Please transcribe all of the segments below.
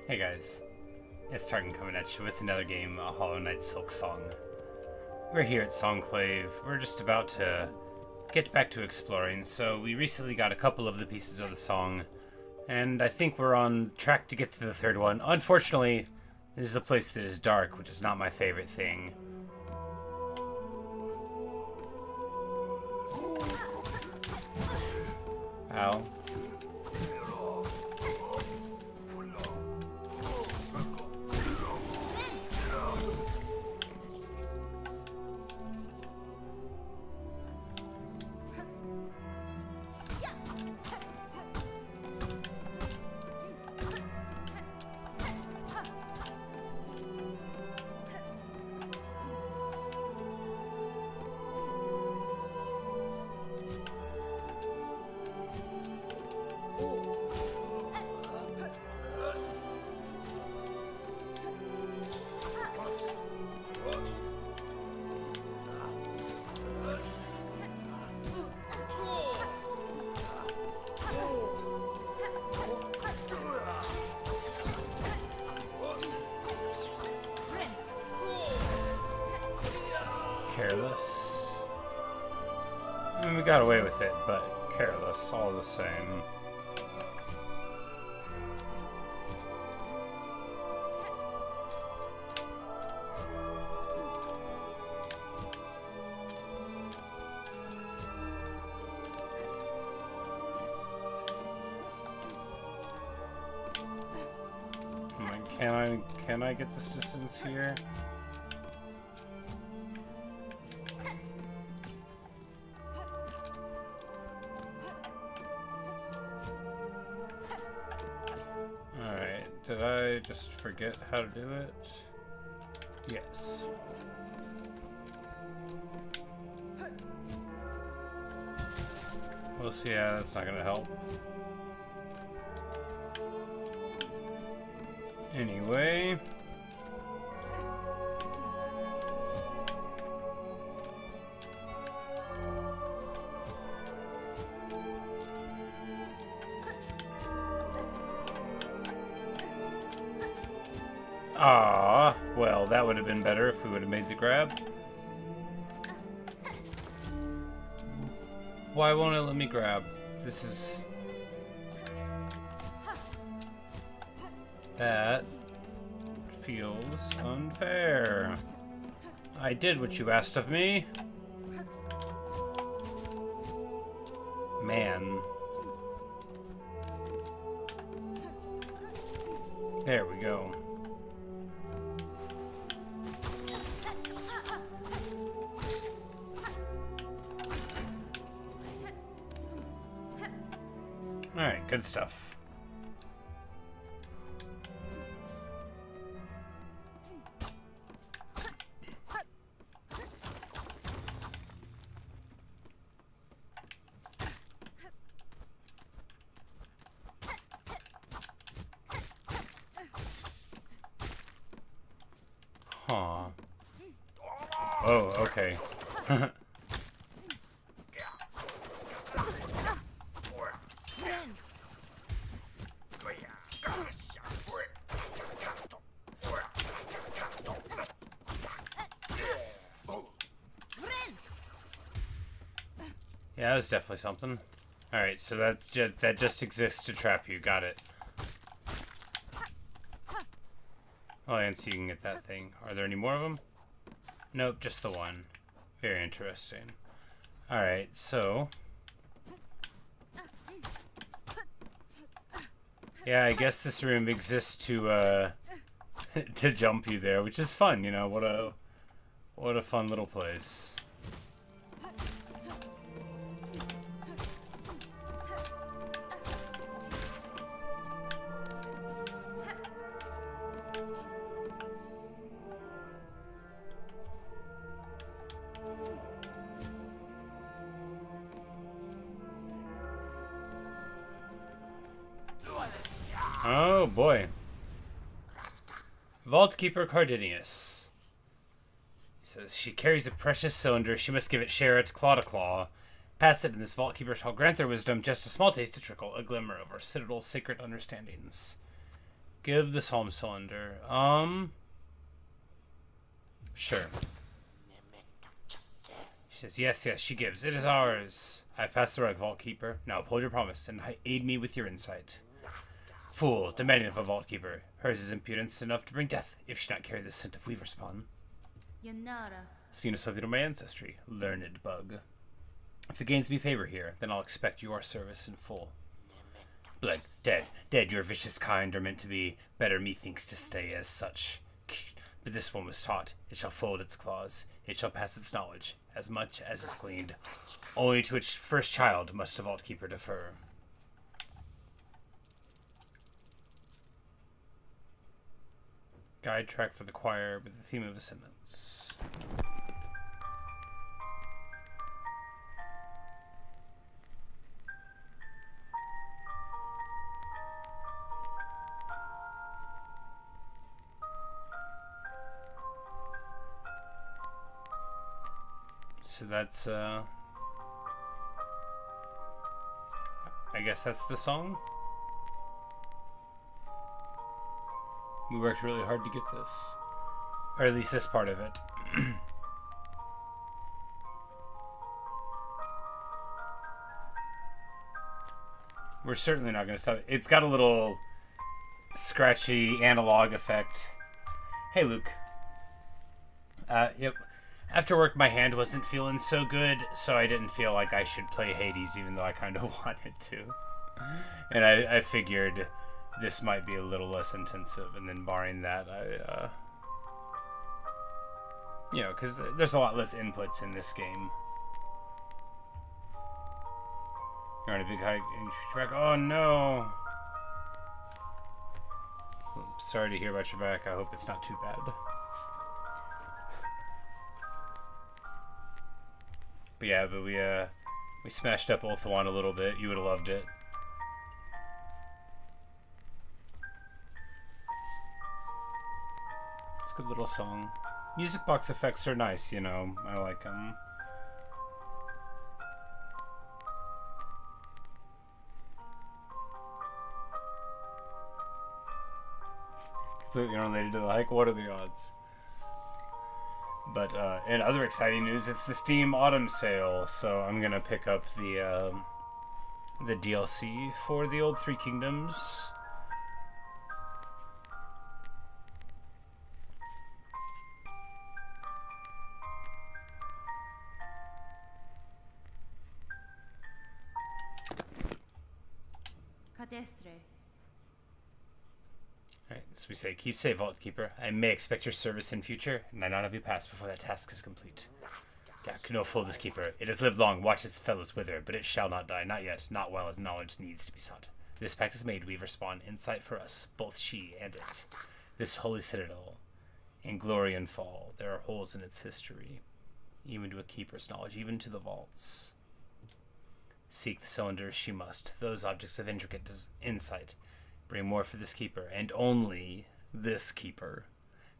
Hey guys, it's Tarkin coming at you with another game, a Hollow Knight Silksong. We're here at Songclave. We're just about to get back to exploring, so we recently got a couple of the pieces of the song, and I think we're on track to get to the third one. Unfortunately, this is a place that is dark, which is not my favorite thing. Ow. Careless. I mean, we got away with it, but careless all the same. Can I get this distance here? Alright, did I just forget how to do it? Yes. We'll see, yeah, that's not gonna help. Anyway. Ah, well, that would have been better if we would have made the grab. Why won't it let me grab? This is... That feels unfair. I did what you asked of me. Man. There we go. Alright, good stuff. Huh. Oh, okay. Yeah, that was definitely something. Alright, so that just exists to trap you. Got it. Oh, and so you can get that thing. Are there any more of them? Nope, just the one. Very interesting. Alright, so... Yeah, I guess this room exists to, to jump you there, which is fun, you know, what a fun little place. Oh boy. Vault Keeper Cardinius. He says, she carries a precious cylinder. She must give it share its claw to claw. Pass it, and this Vault Keeper shall grant their wisdom just a small taste to trickle, a glimmer of our Citadel's sacred understandings. Give the psalm cylinder. Sure. She says, yes, she gives. It is ours. I've passed the rug, Vault Keeper. Now uphold your promise and aid me with your insight. Fool, demanding of a Vault Keeper. Hers is impudence enough to bring death if she not carry the scent of Weaver Spawn. Seen us of my ancestry, learned bug. If it gains me favor here, then I'll expect your service in full. Blood, dead, your vicious kind are meant to be. Better methinks to stay as such. But this one was taught. It shall fold its claws. It shall pass its knowledge, as much as is gleaned. Only to its first child must a Vault Keeper defer. Guide track for the choir with the theme of ascendance. So that's, I guess that's the song? We worked really hard to get this. Or at least this part of it. We're certainly not going to stop. It's got a little scratchy analog effect. Hey, Luke. Yep. After work, my hand wasn't feeling so good, so I didn't feel like I should play Hades, even though I kind of wanted to. And I figured this might be a little less intensive, and then barring that, you know, because there's a lot less inputs in this game. You're on a big hike and track. Oh no! Sorry to hear about your back. I hope it's not too bad. But yeah, we smashed up Ulthuan a little bit. You would have loved it. It's a good little song. Music box effects are nice, you know. I like them. Completely unrelated to the hike. What are the odds? But in other exciting news, it's the Steam Autumn Sale, so I'm gonna pick up the DLC for the old Three Kingdoms. Alright, so we say, keep safe, Vault Keeper. I may expect your service in future, and I not have you pass before that task is complete. Gak no fool this keeper. It has lived long, watch its fellows wither, but it shall not die, not yet, not while its knowledge needs to be sought. This pact has made Weaver Spawn insight for us, both she and it. This holy citadel, in glory and fall, there are holes in its history, even to a keeper's knowledge, even to the vaults. Seek the cylinder she must, those objects of intricate insight. Bring more for this keeper, and only this keeper.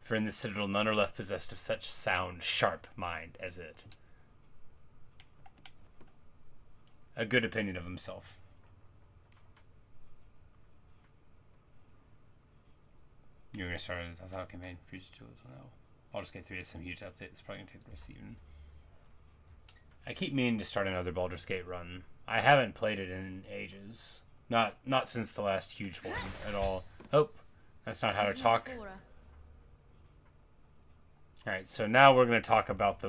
For in the citadel none are left possessed of such sound, sharp mind as it. A good opinion of himself. You're going to start an assault campaign. Future tools now. I'll just get 3 of some huge update. It's probably going to take the rest of the evening. I keep meaning to start another Baldur's Gate run. I haven't played it in ages. Not since the last huge one at all. Oh, that's not how to talk. Alright, so now we're going to talk about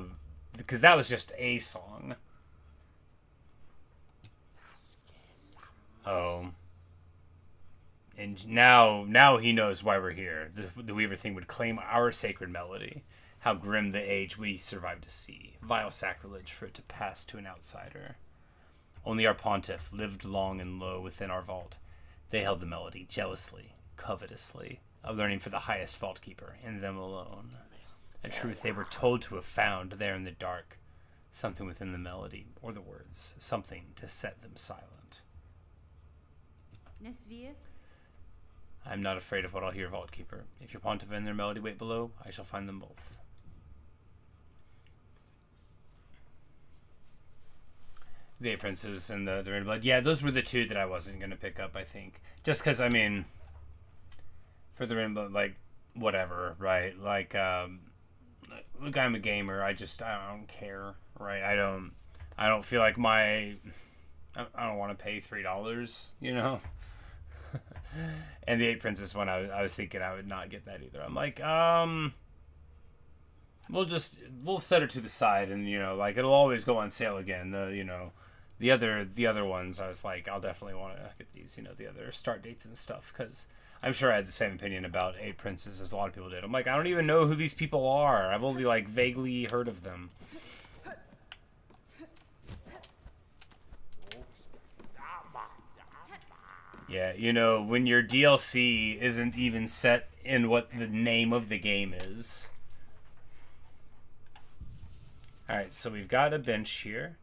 because that was just a song. Oh. And now he knows why we're here. The Weaver thing would claim our sacred melody. How grim the age we survived to see. Vile sacrilege for it to pass to an outsider. Only our pontiff lived long and low within our vault. They held the melody jealously, covetously, a learning for the highest vault keeper, in them alone. A truth they were told to have found there in the dark. Something within the melody, or the words, something to set them silent. I am not afraid of what I'll hear, Vault Keeper. If your pontiff and their melody wait below, I shall find them both. The Eight Princes and the Red Blood. Yeah, those were the two that I wasn't going to pick up, I think. Just because, I mean, further in, but like whatever, right? Like, look, I'm a gamer. I don't care, right? I don't feel like I don't want to pay $3, you know. And the 8 Princess one, I was thinking I would not get that either. I'm like, we'll set it to the side, and you know, like it'll always go on sale again. The other ones, I was like, I'll definitely want to get these, you know, the other start dates and stuff, because I'm sure I had the same opinion about 8 Princes as a lot of people did. I'm like, I don't even know who these people are. I've only like vaguely heard of them. Yeah, you know, when your DLC isn't even set in what the name of the game is. Alright, so we've got a bench here.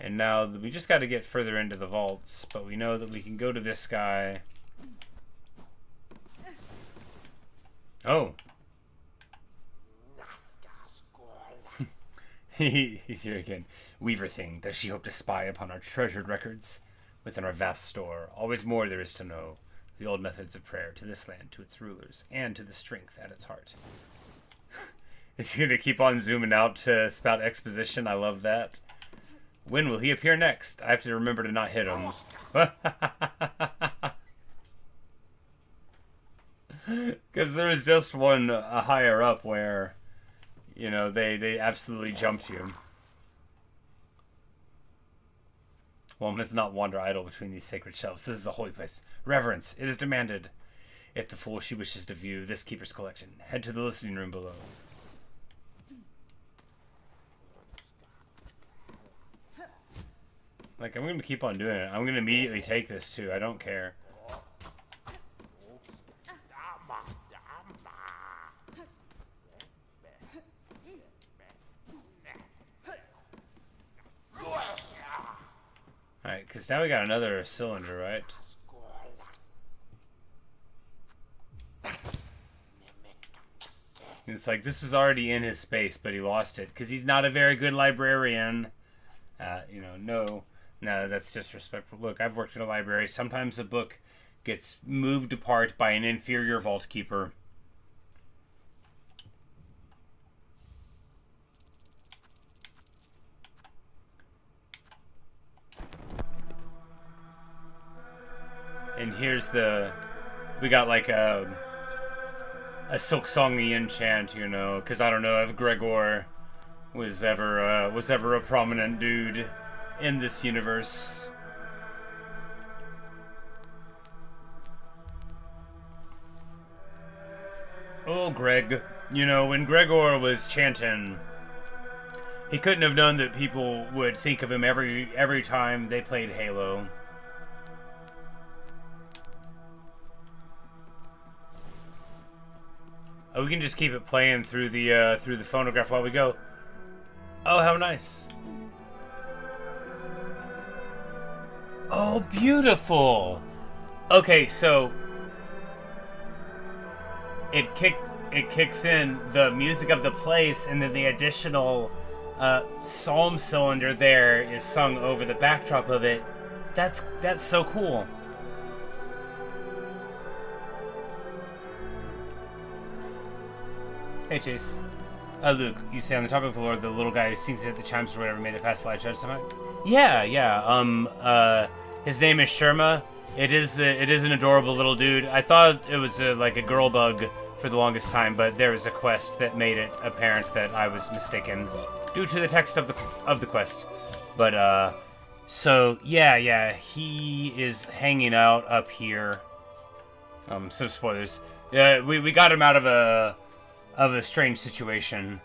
And now we just got to get further into the vaults, but we know that we can go to this guy. Oh. He's here again. Weaver thing, does she hope to spy upon our treasured records? Within our vast store, always more there is to know. The old methods of prayer to this land, to its rulers, and to the strength at its heart. Is he going to keep on zooming out to spout exposition? I love that. When will he appear next? I have to remember to not hit him. Because there was just one higher up where, you know, they absolutely jumped you. One must not wander idle between these sacred shelves. This is a holy place. Reverence, it is demanded. If the fool she wishes to view this keeper's collection, head to the listening room below. Like, I'm going to keep on doing it. I'm going to immediately take this, too. I don't care. Alright, because now we got another cylinder, right? It's like, this was already in his space, but he lost it, because he's not a very good librarian. You know, no, that's disrespectful. Look, I've worked in a library. Sometimes a book gets moved apart by an inferior vault keeper. And here's we got like a Silksongian chant, you know, because I don't know if Gregor was ever a prominent dude in this universe. Oh, Greg. You know, when Gregor was chanting, he couldn't have known that people would think of him every time they played Halo. Oh, we can just keep it playing through the phonograph while we go. Oh, how nice. Oh, beautiful. Okay, so it kicks in the music of the place, and then the additional psalm cylinder there is sung over the backdrop of it. That's so cool. Hey, Chase. Luke, you say on the top of the floor, the little guy who sings it at the chimes or whatever made it past the light judge somehow? Yeah. His name is Sherma. It is an adorable little dude. I thought it was like a girl bug for the longest time, but there was a quest that made it apparent that I was mistaken due to the text of the quest. But so yeah, he is hanging out up here. Some spoilers. We got him out of a strange situation,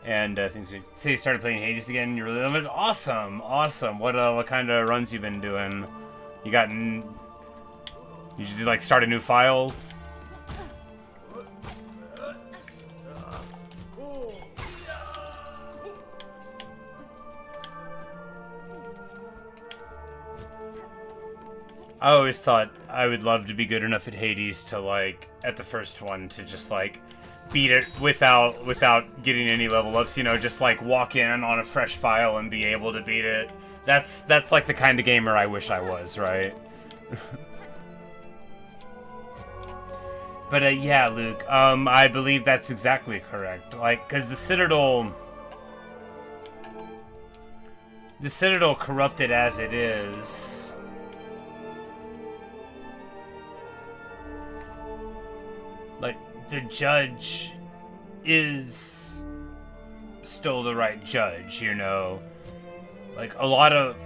and things. Say you started playing Hades again. You're really awesome. What kind of runs you been doing? You just like start a new file. I always thought I would love to be good enough at Hades to like at the first one to just like beat it without getting any level ups, you know, just like walk in on a fresh file and be able to beat it. That's like the kind of gamer I wish I was, right? But yeah, Luke, I believe that's exactly correct. Like, because the Citadel corrupted as it is, like, the judge is still the right judge, you know? Like, a lot of...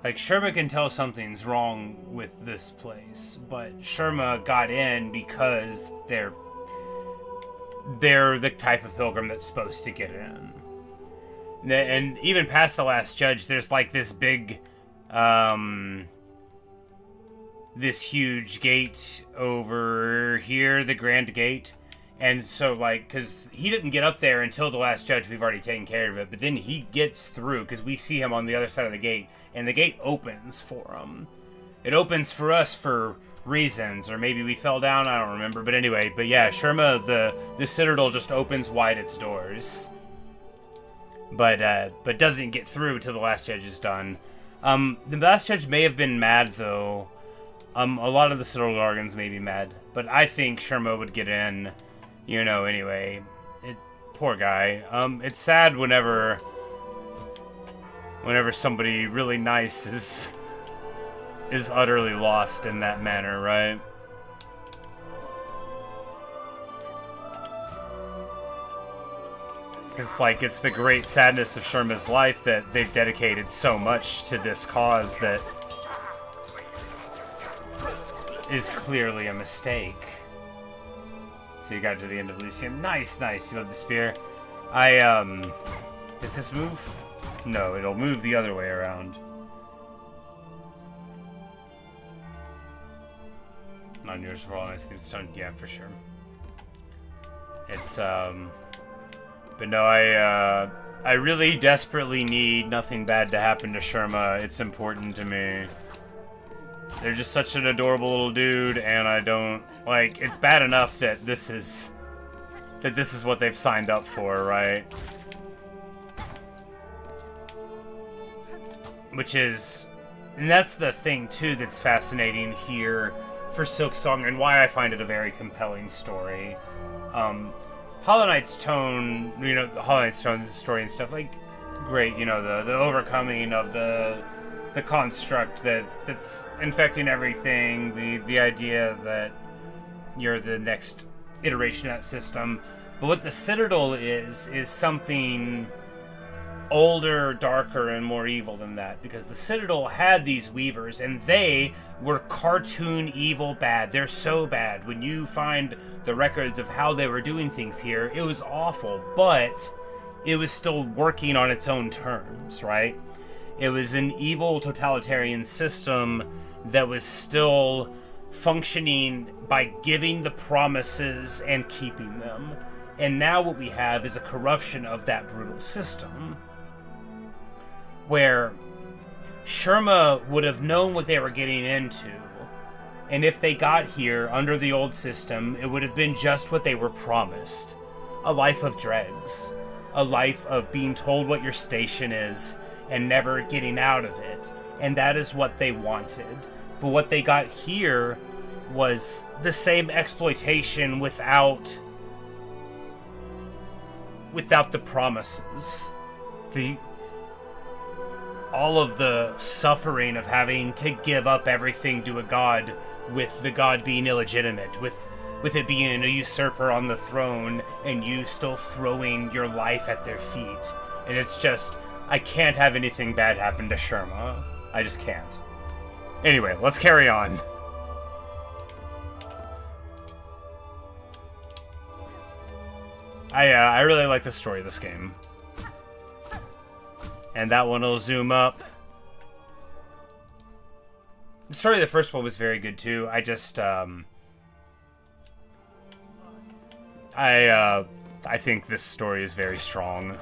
Like, Sherma can tell something's wrong with this place, but Sherma got in because they're the type of pilgrim that's supposed to get in. And even past the last judge, there's like this big, this huge gate over here, the Grand Gate. And so, like, because he didn't get up there until the last judge, we've already taken care of it. But then he gets through, because we see him on the other side of the gate, and the gate opens for him. It opens for us for reasons, or maybe we fell down, I don't remember. But anyway, but yeah, Sherma, the Citadel just opens wide its doors. But doesn't get through till the last judge is done. The last judge may have been mad, though. A lot of the Citadel Gargans may be mad. But I think Sherma would get in. You know, anyway, poor guy. It's sad whenever somebody really nice is utterly lost in that manner, right? Because, like, it's the great sadness of Sherma's life that they've dedicated so much to this cause that is clearly a mistake. So you got to the end of Elysium. Nice, nice. You love the spear. Does this move? No, it'll move the other way around. Not yours for all nice theme stone. Yeah, for sure. It's, but no, I really desperately need nothing bad to happen to Sherma. It's important to me. They're just such an adorable little dude, and I don't... Like, it's bad enough that this is what they've signed up for, right? Which is... And that's the thing, too, that's fascinating here for Silksong, and why I find it a very compelling story. Hollow Knight's tone, you know, Hollow Knight's tone story and stuff, like, great, you know, the overcoming of the construct that's infecting everything, the idea that you're the next iteration of that system. But what the Citadel is something older, darker, and more evil than that. Because the Citadel had these weavers, and they were cartoon evil bad. They're so bad. When you find the records of how they were doing things here, it was awful, but it was still working on its own terms, right? It was an evil totalitarian system that was still functioning by giving the promises and keeping them. And now what we have is a corruption of that brutal system, where Sherma would have known what they were getting into. And if they got here under the old system, it would have been just what they were promised. A life of dregs. A life of being told what your station is and never getting out of it. And that is what they wanted. But what they got here was the same exploitation without the promises. All of the suffering of having to give up everything to a god, with the god being illegitimate, with it being a usurper on the throne, and you still throwing your life at their feet. And it's just, I can't have anything bad happen to Sherma. I just can't. Anyway, let's carry on. I really like the story of this game. And that one will zoom up. The story of the first one was very good too. I just, I think this story is very strong.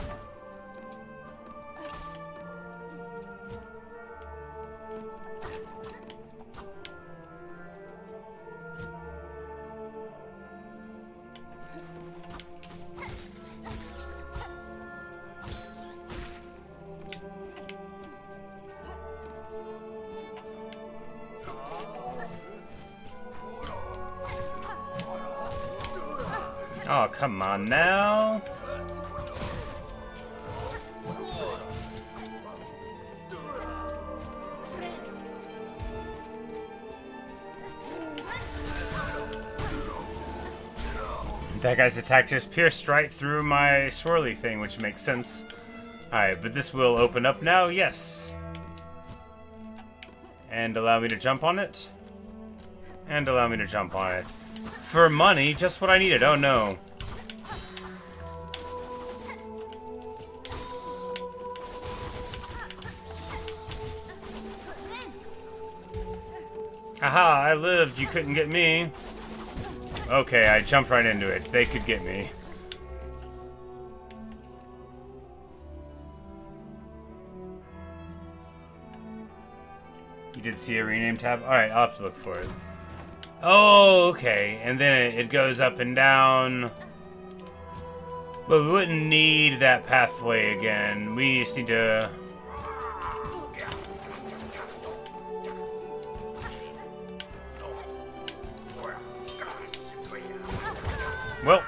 Oh, come on now. That guy's attack just pierced right through my swirly thing, which makes sense. Alright, but this will open up now, yes. And allow me to jump on it. And allow me to jump on it. For money, just what I needed, oh no. Haha, I lived, you couldn't get me. Okay, I jumped right into it. They could get me. You did see a rename tab? Alright, I'll have to look for it. Oh, okay. And then it goes up and down. But we wouldn't need that pathway again. We just need to... Well,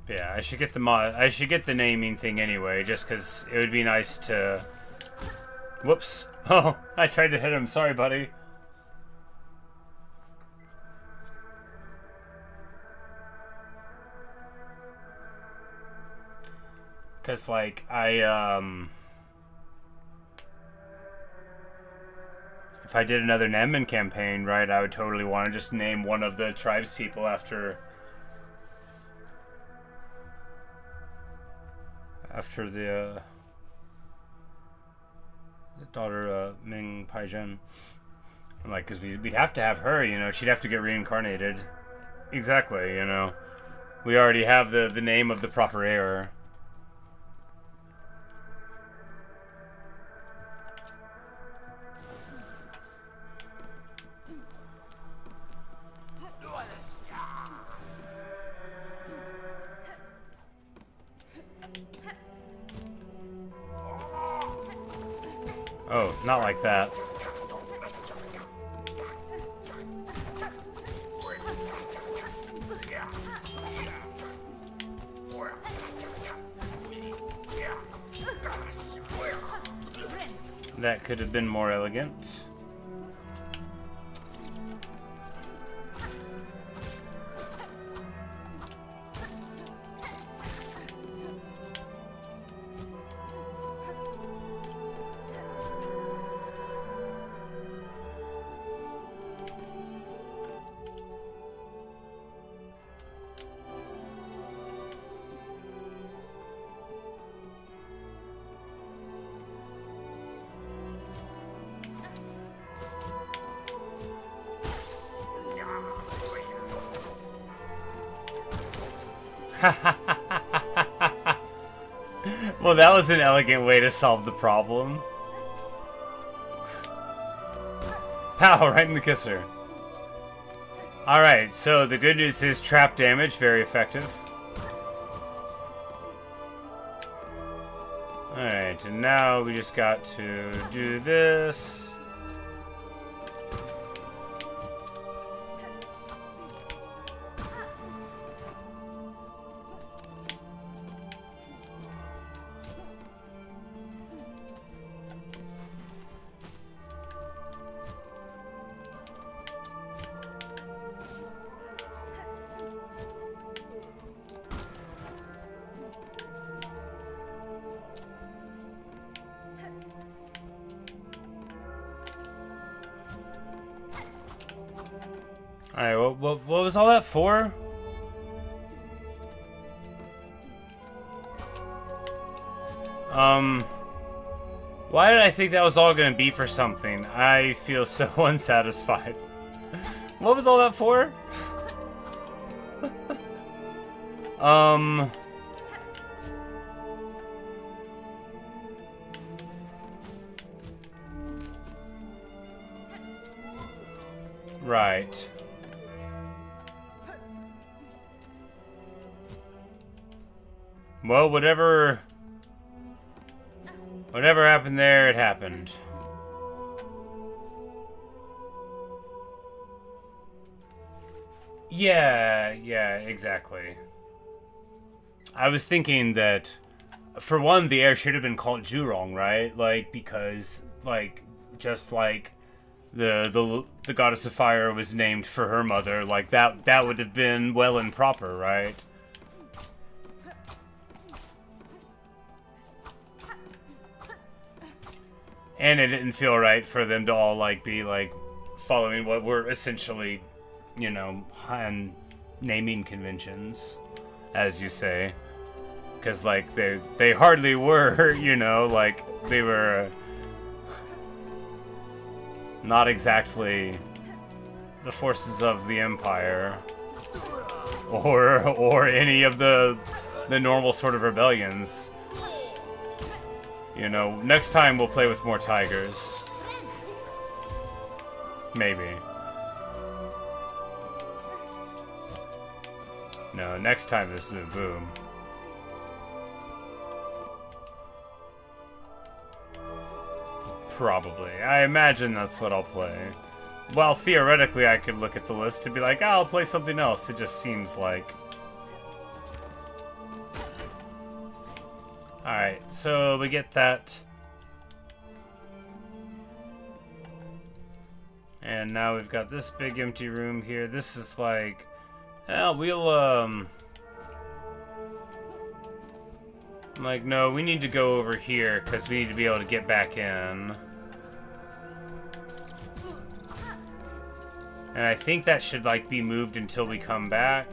yeah, I should get the mod. I should get the naming thing anyway, just because it would be nice to. Whoops! Oh, I tried to hit him. Sorry, buddy. Because, like, if I did another Nemman campaign, right, I would totally want to just name one of the tribespeople after the daughter Ming Paijian. Like, because we'd have to have her, you know, she'd have to get reincarnated. Exactly, you know. We already have the name of the proper heir. Oh, not like that. That could have been more elegant. Well, that was an elegant way to solve the problem. Pow, right in the kisser. Alright, so the good news is trap damage, very effective. Alright, and now we just got to do this. Alright, what was all that for? Why did I think that was all gonna be for something? I feel so unsatisfied. What was all that for? Right. Well, whatever Whatever happened there, it happened. Yeah, exactly. I was thinking that, for one, the heir should have been called Jurong, right? Like, because, like, just like the goddess of fire was named for her mother, like, that would have been well and proper, right? And it didn't feel right for them to all, like, be, like, following what were essentially, you know, naming conventions, as you say. Because, like, they hardly were, you know, like, they were not exactly the forces of the Empire. Or any of the normal sort of rebellions. You know, next time we'll play with more tigers. Maybe. No, next time this is a boom. Probably. I imagine that's what I'll play. Well, theoretically I could look at the list and be like, oh, I'll play something else. It just seems like... Alright, so we get that. And now we've got this big empty room here. This is like... we'll, like, no, we need to go over here, because we need to be able to get back in. And I think that should, like, be moved until we come back.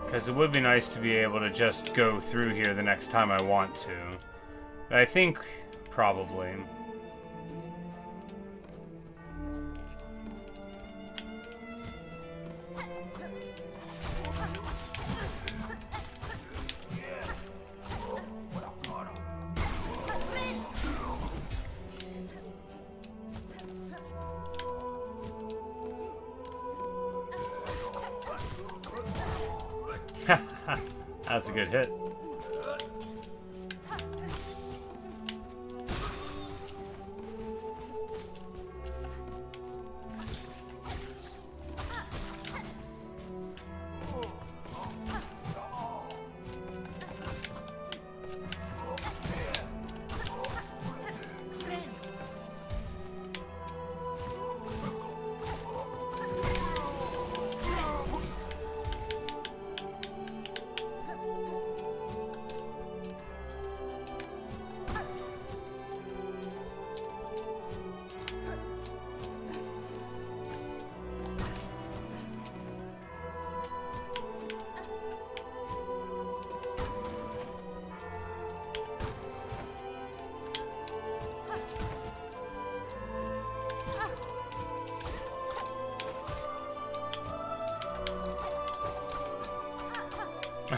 Because it would be nice to be able to just go through here the next time I want to. But I think probably. That's a good hit.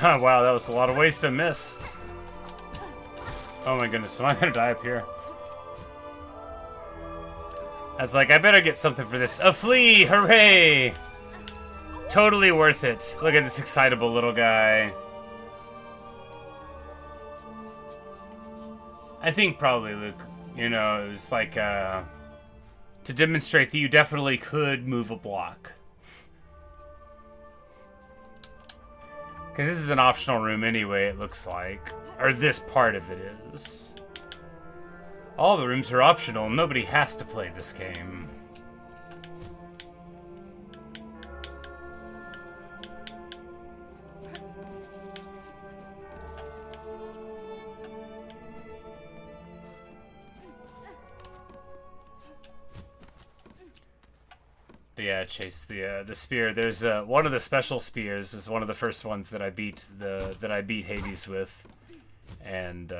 Wow, that was a lot of ways to miss. Oh my goodness, am I gonna die up here? I was like, I better get something for this. A flea! Hooray! Totally worth it. Look at this excitable little guy. I think probably, Luke, you know, it was like, to demonstrate that you definitely could move a block. Because this is an optional room anyway, it looks like. Or this part of it is. All the rooms are optional. Nobody has to play this game. But yeah, Chase, the spear. There's one of the special spears was one of the first ones that I beat Hades with, and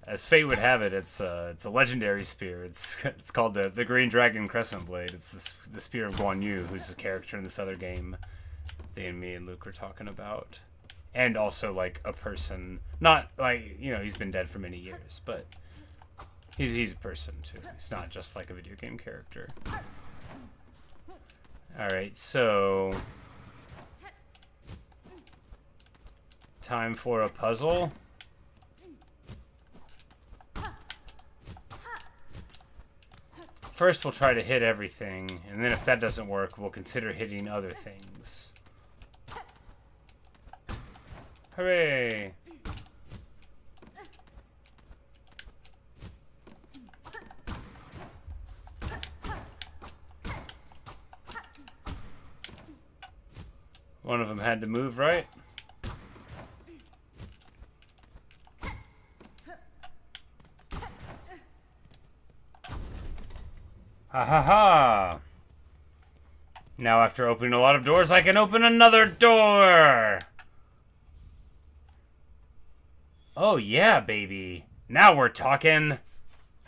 as fate would have it, it's a legendary spear. It's called the Green Dragon Crescent Blade. It's the spear of Guan Yu, who's a character in this other game that me and Luke were talking about, and also like a person, not like, you know, he's been dead for many years, but He's a person too. He's not just like a video game character. Alright, so time for a puzzle. First we'll try to hit everything, and then if that doesn't work, we'll consider hitting other things. Hooray! One of them had to move, right? Ha ha ha! Now after opening a lot of doors, I can open another door! Oh yeah, baby. Now we're talking.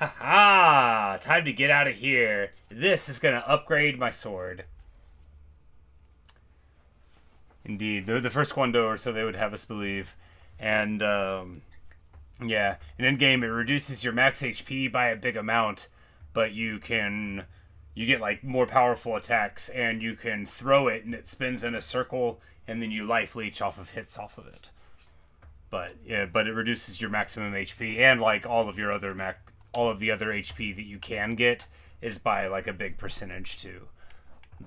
Ha ha! Time to get out of here. This is gonna upgrade my sword. Indeed, they're the first one door, so they would have us believe. And, yeah. And in game, it reduces your max HP by a big amount, but you get, like, more powerful attacks, and you can throw it, and it spins in a circle, and then you life leech off of hits off of it. But, yeah, but it reduces your maximum HP, and, like, all of the other HP that you can get is by, like, a big percentage, too.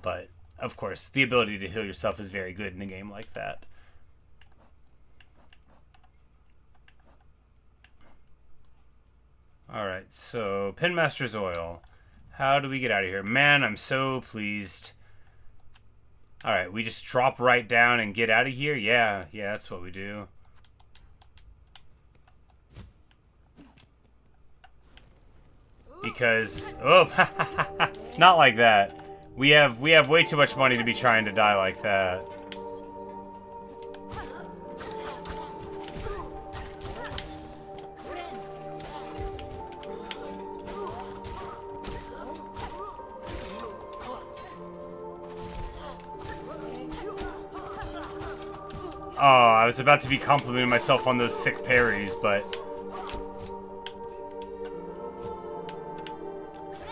But of course, the ability to heal yourself is very good in a game like that. Alright, so Pinmaster's Oil. How do we get out of here? Man, I'm so pleased. Alright, we just drop right down and get out of here? Yeah, that's what we do. Because, oh, not like that. We have way too much money to be trying to die like that. Oh, I was about to be complimenting myself on those sick parries, but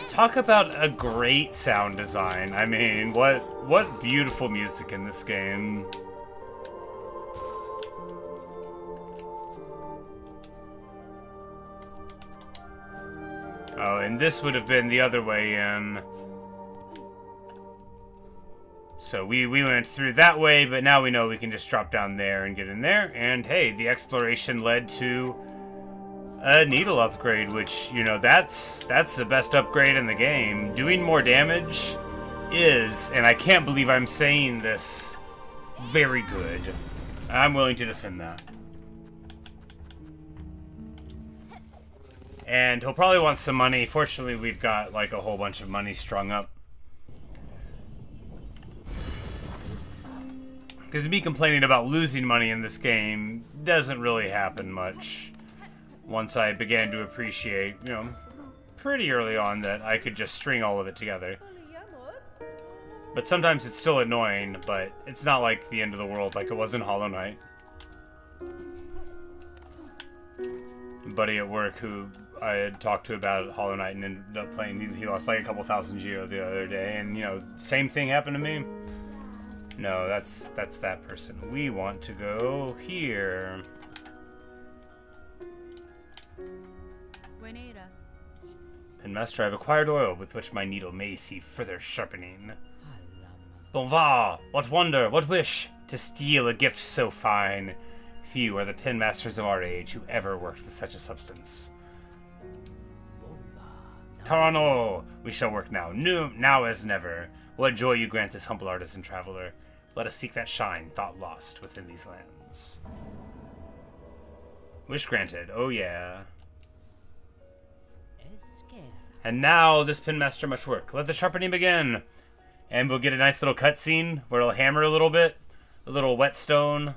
talk about a great sound design. I mean, what beautiful music in this game. Oh, and this would have been the other way in. So we went through that way, but now we know we can just drop down there and get in there. And hey, the exploration led to a needle upgrade, which, you know, that's the best upgrade in the game. Doing more damage is, and I can't believe I'm saying this, very good. I'm willing to defend that. And he'll probably want some money. Fortunately, we've got like a whole bunch of money strung up. Because me complaining about losing money in this game doesn't really happen much. Once I began to appreciate, you know, pretty early on that I could just string all of it together. But sometimes it's still annoying, but it's not like the end of the world like it was in Hollow Knight. A buddy at work who I had talked to about Hollow Knight and ended up playing, he lost like a couple thousand geo the other day, and, you know, same thing happened to me. No, that's that person. We want to go here. Pinmaster, I've acquired oil with which my needle may see further sharpening. Bon va! What wonder, what wish, to steal a gift so fine. Few are the pinmasters of our age who ever worked with such a substance. Tarano! We shall work now, now as never. What joy you grant this humble artisan traveler. Let us seek that shine, thought lost, within these lands. Wish granted, oh yeah. And now this pinmaster must work. Let the sharpening begin. And we'll get a nice little cutscene where it'll hammer a little bit. A little whetstone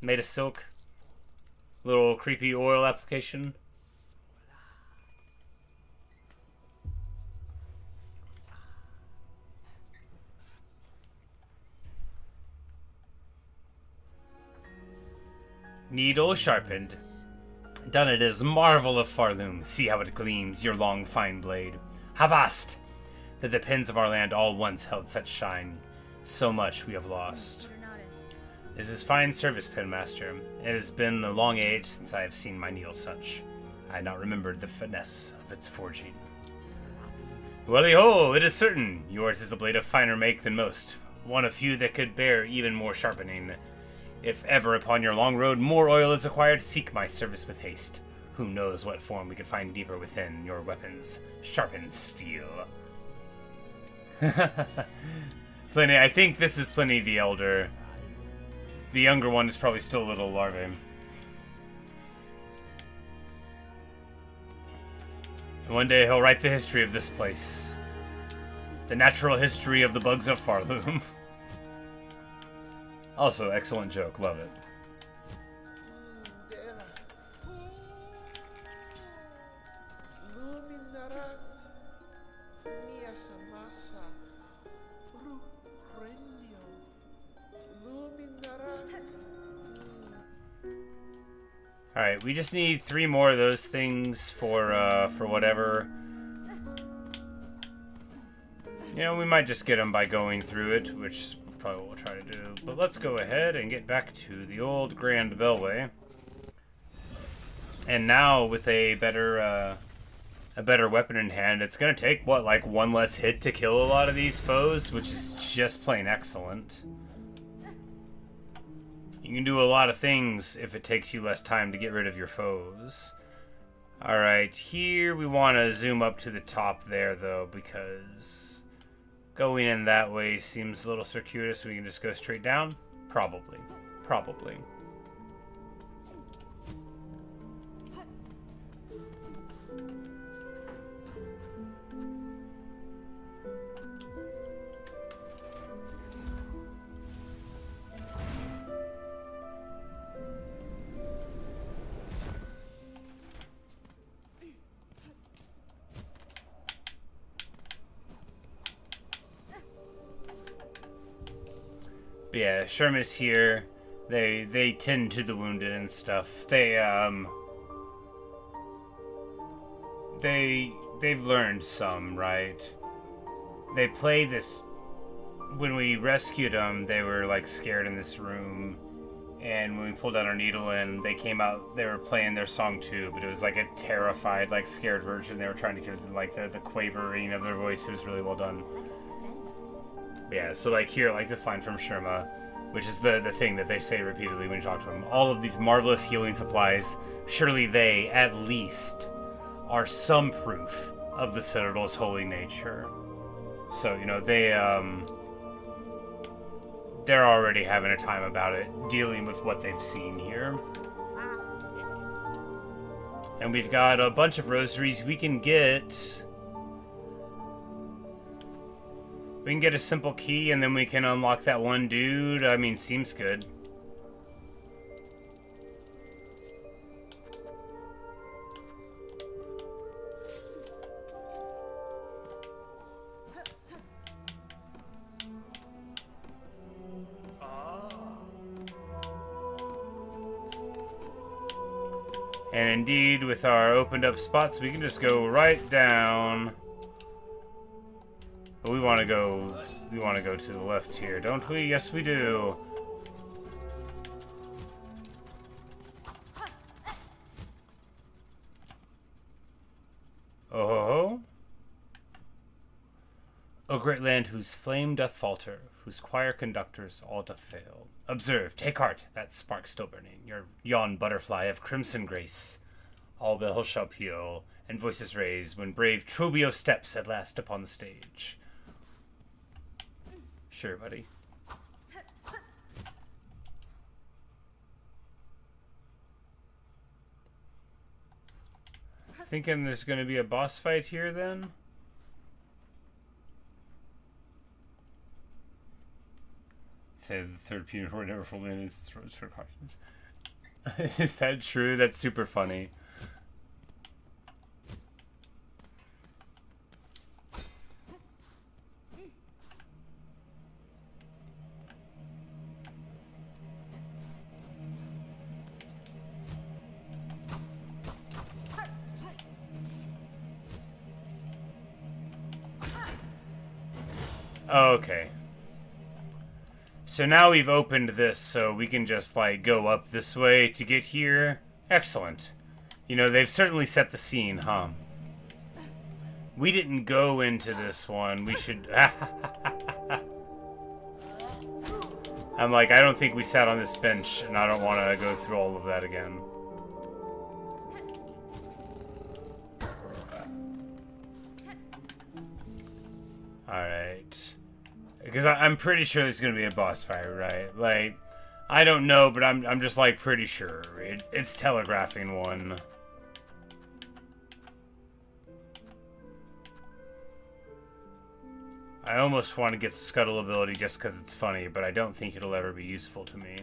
made of silk. Little creepy oil application. Needle sharpened. Done it is marvel of Farloom. See how it gleams, your long fine blade. Havast! That the pens of our land all once held such shine. So much we have lost. This is fine service, penmaster. It has been a long age since I have seen my needle such. I had not remembered the finesse of its forging. Welly-ho, it is certain. Yours is a blade of finer make than most. One of few that could bear even more sharpening. If ever upon your long road more oil is acquired, seek my service with haste. Who knows what form we could find deeper within your weapons' sharpened steel. Pliny, I think this is Pliny the Elder. The younger one is probably still a little larvae. One day he'll write the history of this place. The natural history of the bugs of Farloom. Also, excellent joke. Love it. Alright, we just need 3 more of those things for whatever. You know, we might just get them by going through it, which probably what we'll try to do. But let's go ahead and get back to the old Grand Bellway. And now, with a better weapon in hand, it's gonna take, what, like 1 less hit to kill a lot of these foes, which is just plain excellent. You can do a lot of things if it takes you less time to get rid of your foes. Alright, here we want to zoom up to the top there, though, because going in that way seems a little circuitous. We can just go straight down? Probably. Probably. But yeah, Shermis here, they tend to the wounded and stuff. They've learned some, right? They play this. When we rescued them, they were like scared in this room, and when we pulled out our needle in, they came out. They were playing their song too, but it was like a terrified, like scared version. They were trying to get like the quavering of their voice. It was really well done. Yeah, so like here, like this line from Sherma, which is the thing that they say repeatedly when you talk to them. All of these marvelous healing supplies, surely they, at least, are some proof of the Citadel's holy nature. So, you know, they're already having a time about it, dealing with what they've seen here. And we've got a bunch of rosaries we can get. We can get a simple key, and then we can unlock that one dude. I mean, seems good. And indeed, with our opened up spots, we can just go right down. But we want to go to the left here, don't we? Yes, we do. Oh ho ho. O great land whose flame doth falter, whose choir conductors all doth fail. Observe, take heart, that spark still burning, yon butterfly of crimson grace. All bells shall peal, and voices raise, when brave Trobbio steps at last upon the stage. Sure, buddy. Thinking there's going to be a boss fight here, then? Say the third Peter were never fully in his throat for cautions. Is that true? That's super funny. Oh, okay. So now we've opened this, so we can just, like, go up this way to get here. Excellent. You know, they've certainly set the scene, huh? We didn't go into this one. We should... I'm like, I don't think we sat on this bench, and I don't want to go through all of that again. Alright. Because I'm pretty sure there's going to be a boss fight, right? Like, I don't know, but I'm just, like, pretty sure. It's telegraphing one. I almost want to get the scuttle ability just because it's funny, but I don't think it'll ever be useful to me.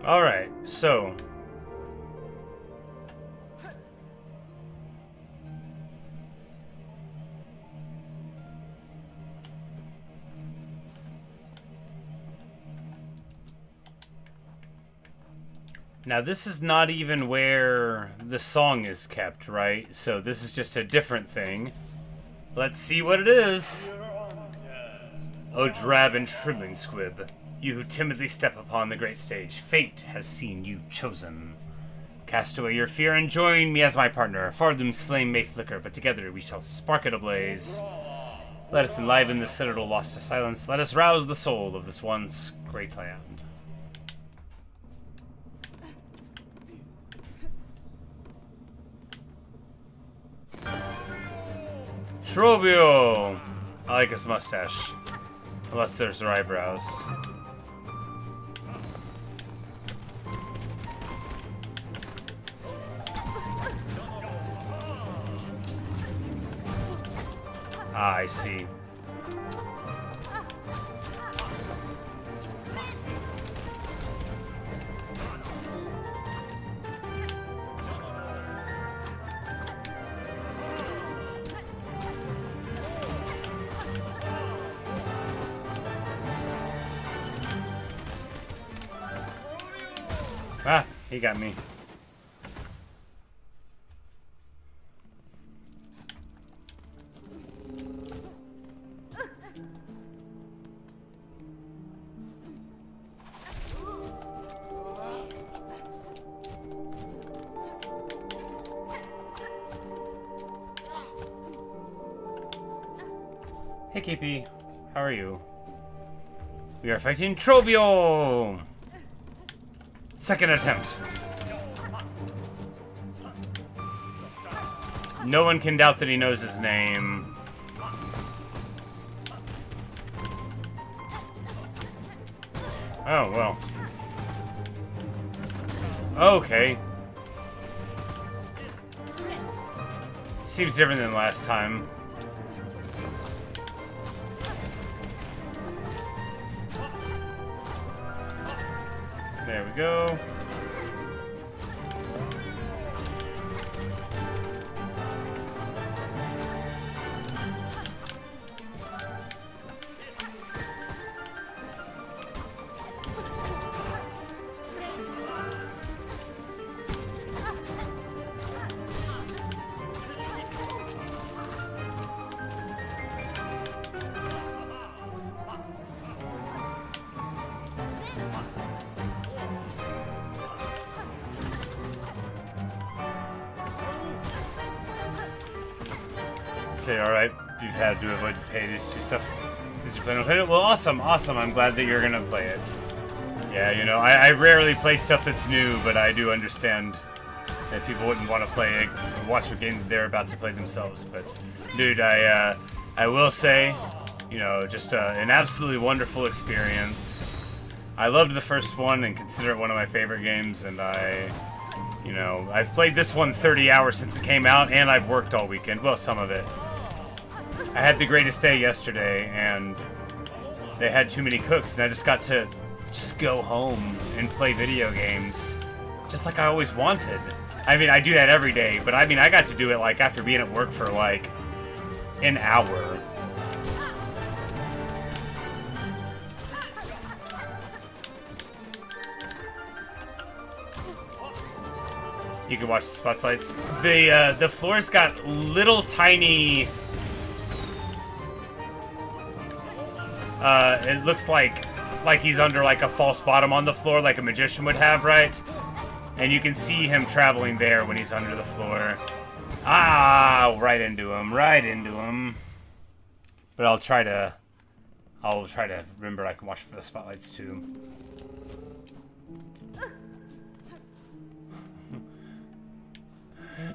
Alright, so... Now this is not even where the song is kept, right? So this is just a different thing. Let's see what it is. O drab and trembling squib, you who timidly step upon the great stage, fate has seen you chosen. Cast away your fear and join me as my partner. Fardoom's flame may flicker, but together we shall spark it ablaze. Let us enliven the citadel lost to silence. Let us rouse the soul of this once great land. Trobbio! I like his mustache. Unless there's their eyebrows. Ah, I see. Ah, he got me. Hey, KP. How are you? We are fighting Trobbio! Second attempt. No one can doubt that he knows his name. Oh, well. Okay. Seems different than last time. There we go. Say, alright, you've had to avoid Hades 2 stuff since you plan on playing it. Well, awesome, awesome. I'm glad that you're gonna play it. Yeah, you know, I rarely play stuff that's new, but I do understand that people wouldn't want to play it, watch a game that they're about to play themselves. But, dude, I will say, you know, just an absolutely wonderful experience. I loved the first one and consider it one of my favorite games, and You know, I've played this one 30 hours since it came out, and I've worked all weekend. Well, some of it. I had the greatest day yesterday, and they had too many cooks, and I just got to just go home and play video games. Just like I always wanted. I mean, I do that every day, but I mean, I got to do it, like, after being at work for, like, an hour. You can watch the spotlights. The floor's got little tiny... it looks like he's under, like, a false bottom on the floor, like a magician would have, right? And you can see him traveling there when he's under the floor. Ah, right into him, right into him. But I'll try to remember I can watch for the spotlights too.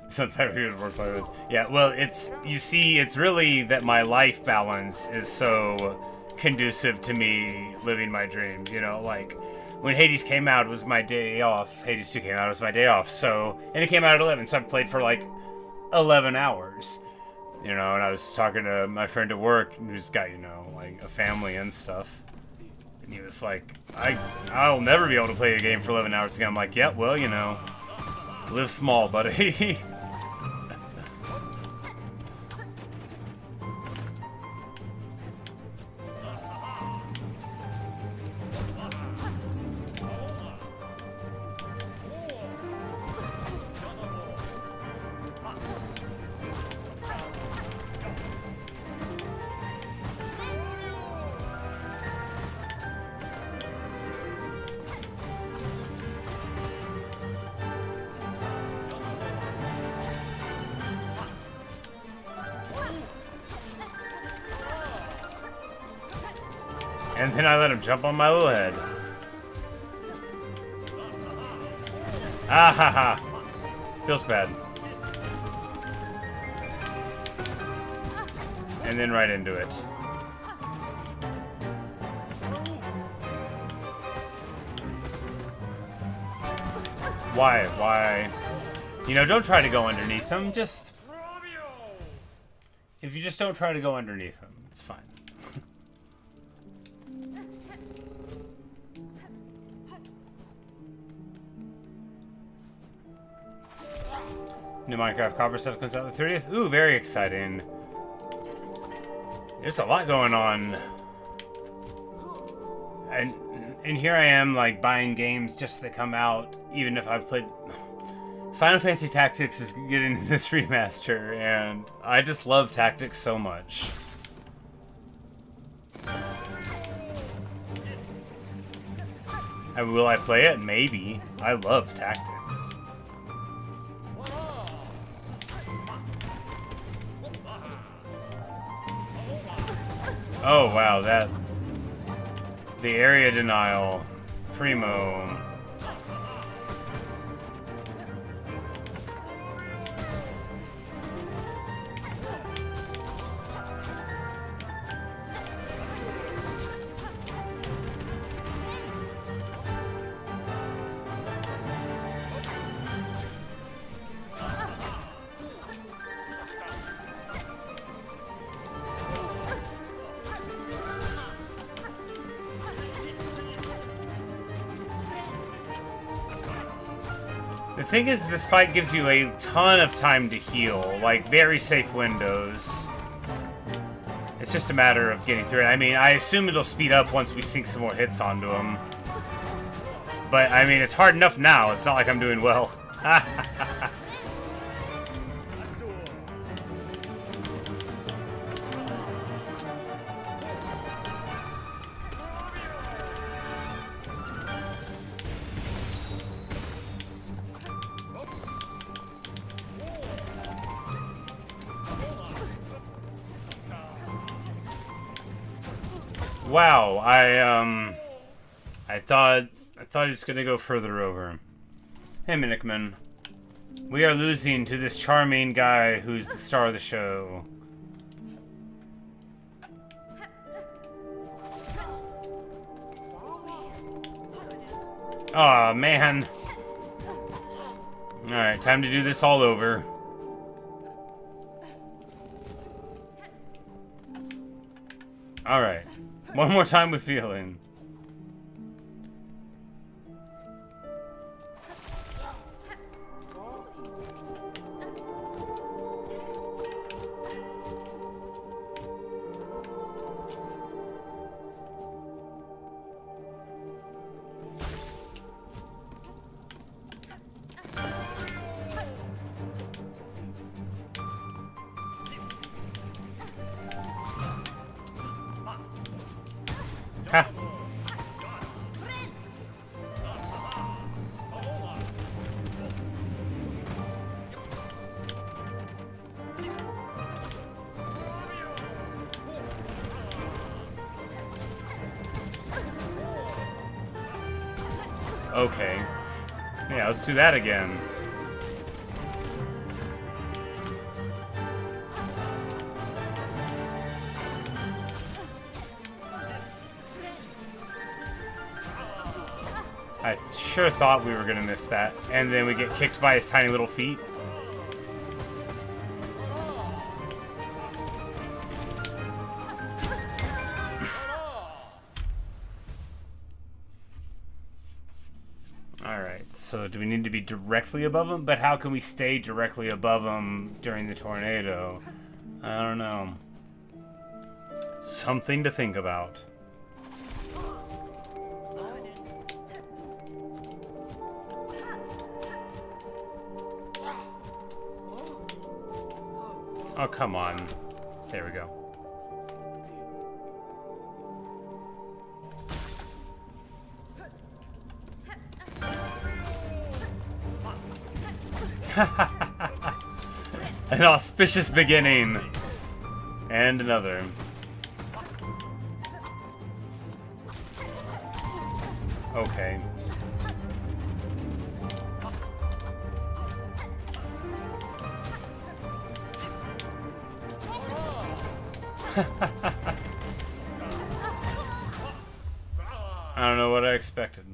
Since I would work by it. Yeah, well, you see, it's really that my life balance is so conducive to me living my dreams, you know, like when Hades came out, it was my day off. Hades 2 came out, it was my day off. So, and it came out at 11, so I played for like 11 hours. You know, and I was talking to my friend at work who's got, you know, like a family and stuff. And he was like, I'll never be able to play a game for 11 hours again. I'm like, yeah, well, you know, live small, buddy. And then I let him jump on my little head. Ah ha ha. Feels bad. And then right into it. Why? Why? You know, don't try to go underneath them. Just... If you just don't try to go underneath them, it's fine. New Minecraft Copper stuff comes out the 30th. Ooh, very exciting. There's a lot going on. And here I am, like, buying games just that come out, even if I've played... Final Fantasy Tactics is getting this remaster, and I just love Tactics so much. And will I play it? Maybe. I love Tactics. Oh wow, that... The area denial. Primo. The thing is, this fight gives you a ton of time to heal, like very safe windows. It's just a matter of getting through it. I mean, I assume it'll speed up once we sink some more hits onto him. But, I mean, it's hard enough now. It's not like I'm doing well. Wow, I thought he was gonna go further over. Hey, Minikman. We are losing to this charming guy who's the star of the show. Aw, man. Alright, time to do this all over. Alright. One more time with feeling. Ha! Okay. Yeah, let's do that again. I sure thought we were gonna miss that. And then we get kicked by his tiny little feet. Alright, so do we need to be directly above him? But how can we stay directly above him during the tornado? I don't know. Something to think about. Oh, come on. There we go. An auspicious beginning. And another. Okay. I don't know what I expected.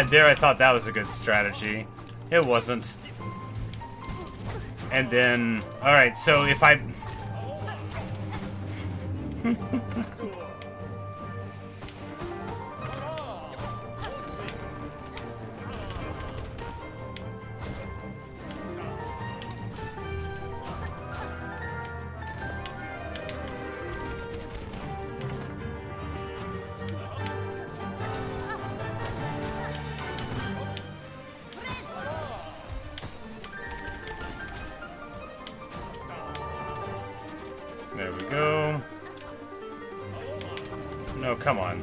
I thought that was a good strategy. It wasn't. And then... Alright, so if I... There we go. No, come on.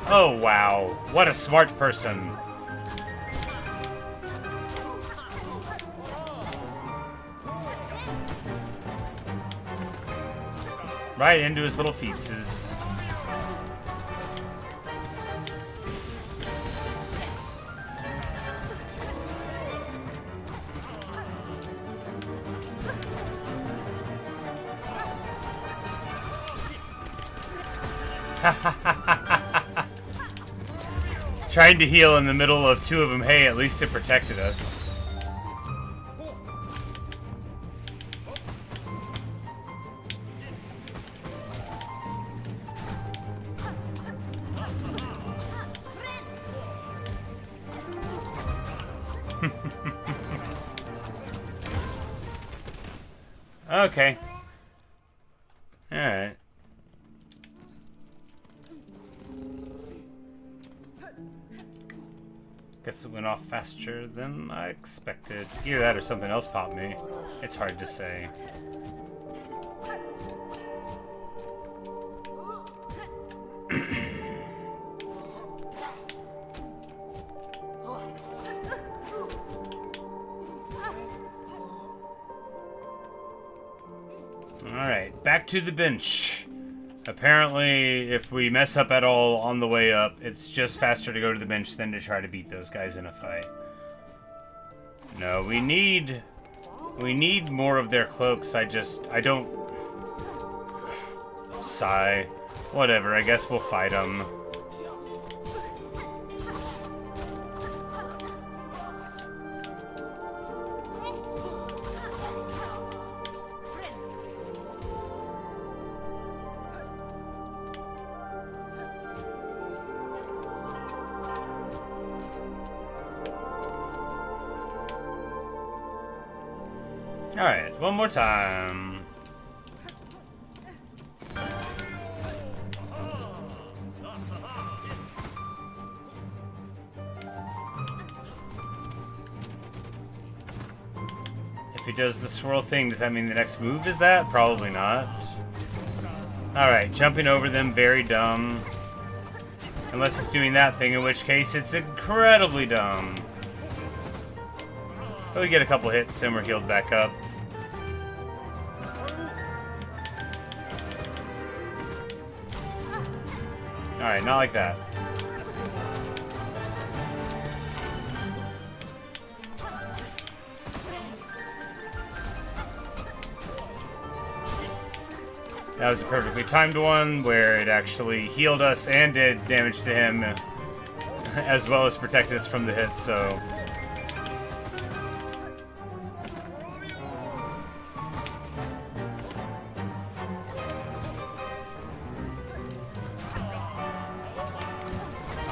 Oh, wow. What a smart person. Right into his little feetses. Trying to heal in the middle of two of them. Hey, at least it protected us. Okay. Alright. Guess it went off faster than I expected. Either that or something else popped me. It's hard to say. Alright, back to the bench. Apparently, if we mess up at all on the way up, it's just faster to go to the bench than to try to beat those guys in a fight. No, we need more of their cloaks. I don't... Sigh. Whatever, I guess we'll fight them. Alright, one more time. If he does the swirl thing, does that mean the next move is that? Probably not. Alright, jumping over them, very dumb. Unless it's doing that thing, in which case it's incredibly dumb. But we get a couple hits and we're healed back up. Alright, not like that. That was a perfectly timed one where it actually healed us and did damage to him, as well as protected us from the hits, so...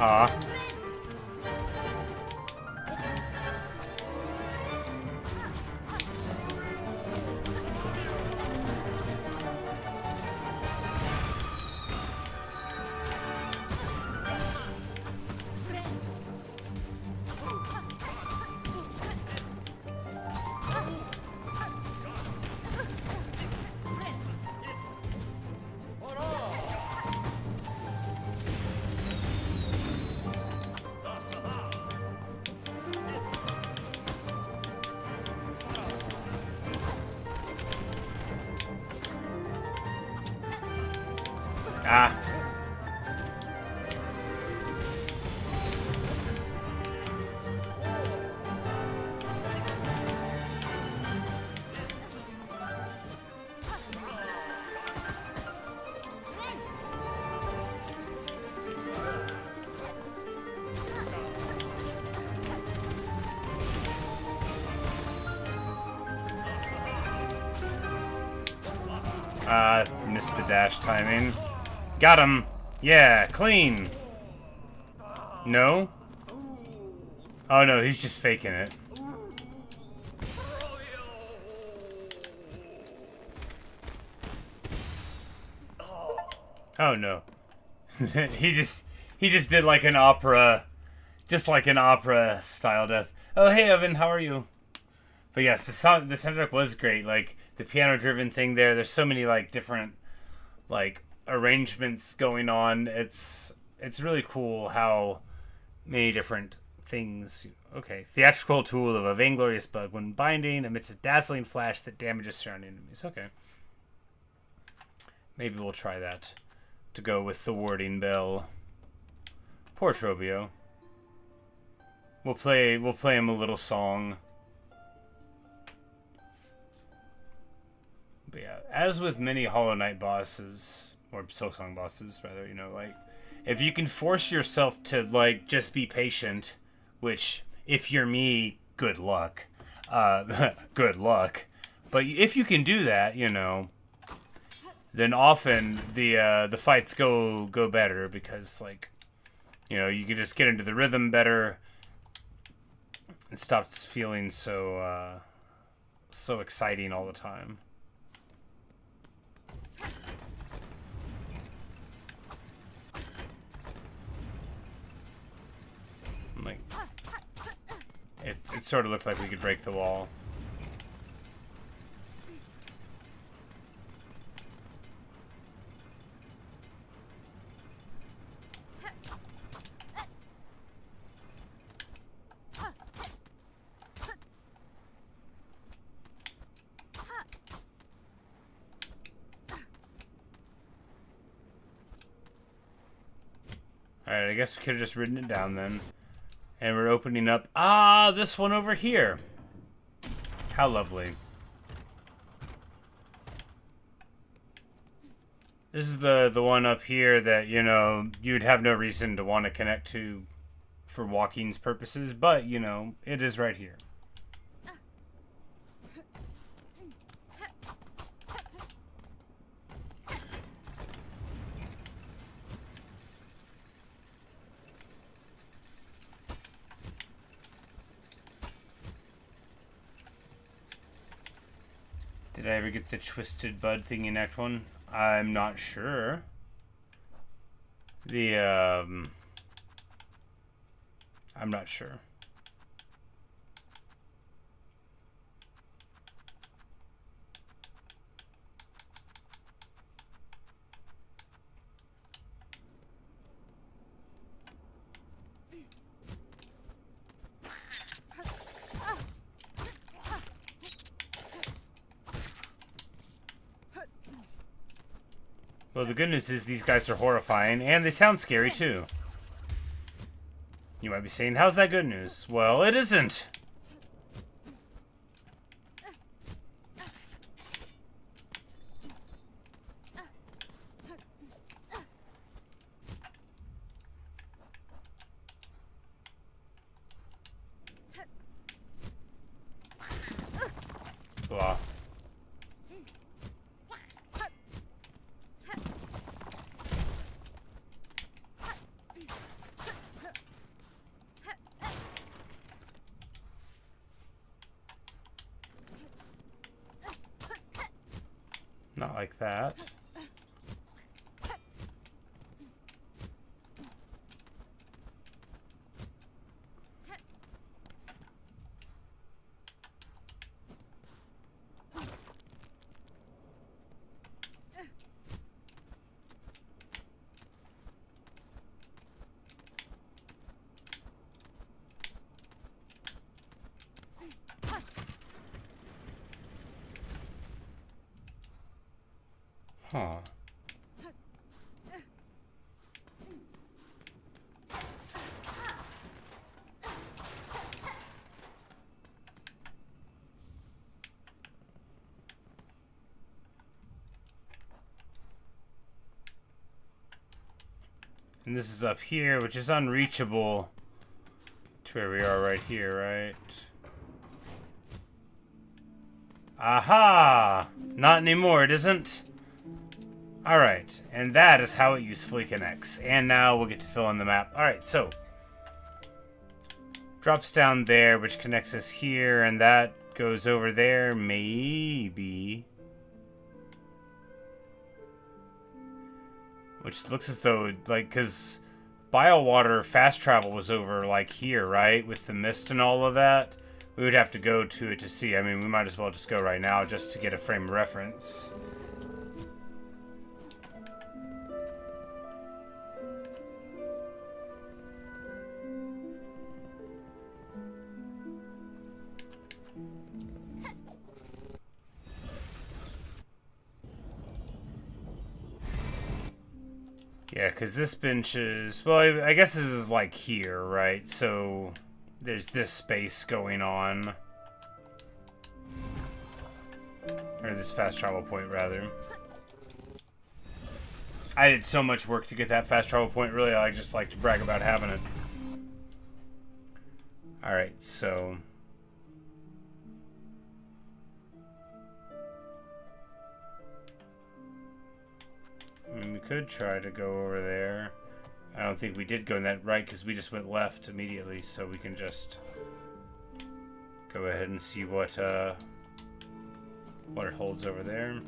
Aw. Ah. Missed the dash timing. Got him! Yeah, clean! No? Oh no, he's just faking it. Oh no. he just did like an opera, just like an opera style death. Oh hey Evan, how are you? But yes, the soundtrack was great. Like the piano driven thing there. There's so many like different like arrangements going on. It's really cool how many different things. Okay, theatrical tool of a vainglorious bug when binding emits a dazzling flash that damages surrounding enemies. Okay, maybe we'll try that to go with the warding bell. Poor Trobbio. We'll play him a little song. But yeah, as with many Hollow Knight bosses, or Silksong bosses, rather, you know, like, if you can force yourself to, like, just be patient, which, if you're me, good luck. Good luck. But if you can do that, you know, then often the fights go better because, like, you know, you can just get into the rhythm better and stop feeling so exciting all the time. Like, it sort of looked like we could break the wall. Alright, I guess we could have just written it down then. And we're opening up... this one over here. How lovely. This is the one up here that, you know, you'd have no reason to want to connect to for walking's purposes, but, you know, it is right here. Did I ever get the Twisted Bud thing in Act 1? I'm not sure. I'm not sure. Well, the good news is these guys are horrifying, and they sound scary, too. You might be saying, how's that good news? Well, it isn't! Blah. Not like that. Huh. And this is up here, which is unreachable to where we are right here, right? Aha! Not anymore, it isn't. Alright, and that is how it usefully connects. And now we'll get to fill in the map. Alright, so. Drops down there, which connects us here, and that goes over there, maybe. Which looks as though, like, because Biowater fast travel was over, like, here, right? With the mist and all of that. We would have to go to it to see. I mean, we might as well just go right now just to get a frame of reference. Yeah, because this bench is... Well, I guess this is like here, right? So there's this space going on. Or this fast travel point, rather. I did so much work to get that fast travel point. Really, I just like to brag about having it. Alright, so... I mean, we could try to go over there. I don't think we did go in that right because we just went left immediately, so we can just go ahead and see what it holds over there.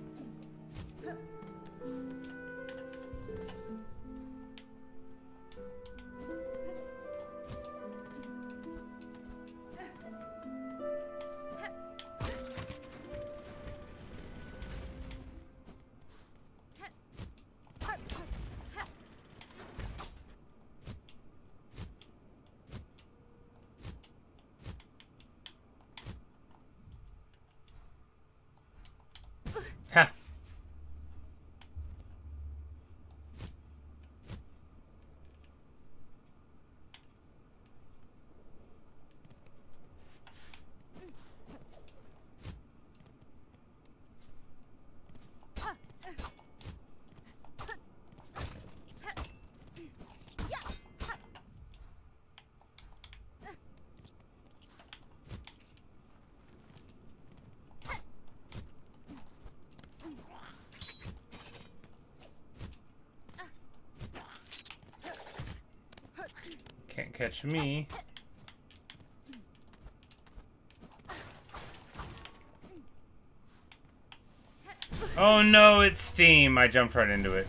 Ha! catch me. Oh no, it's steam. I jumped right into it.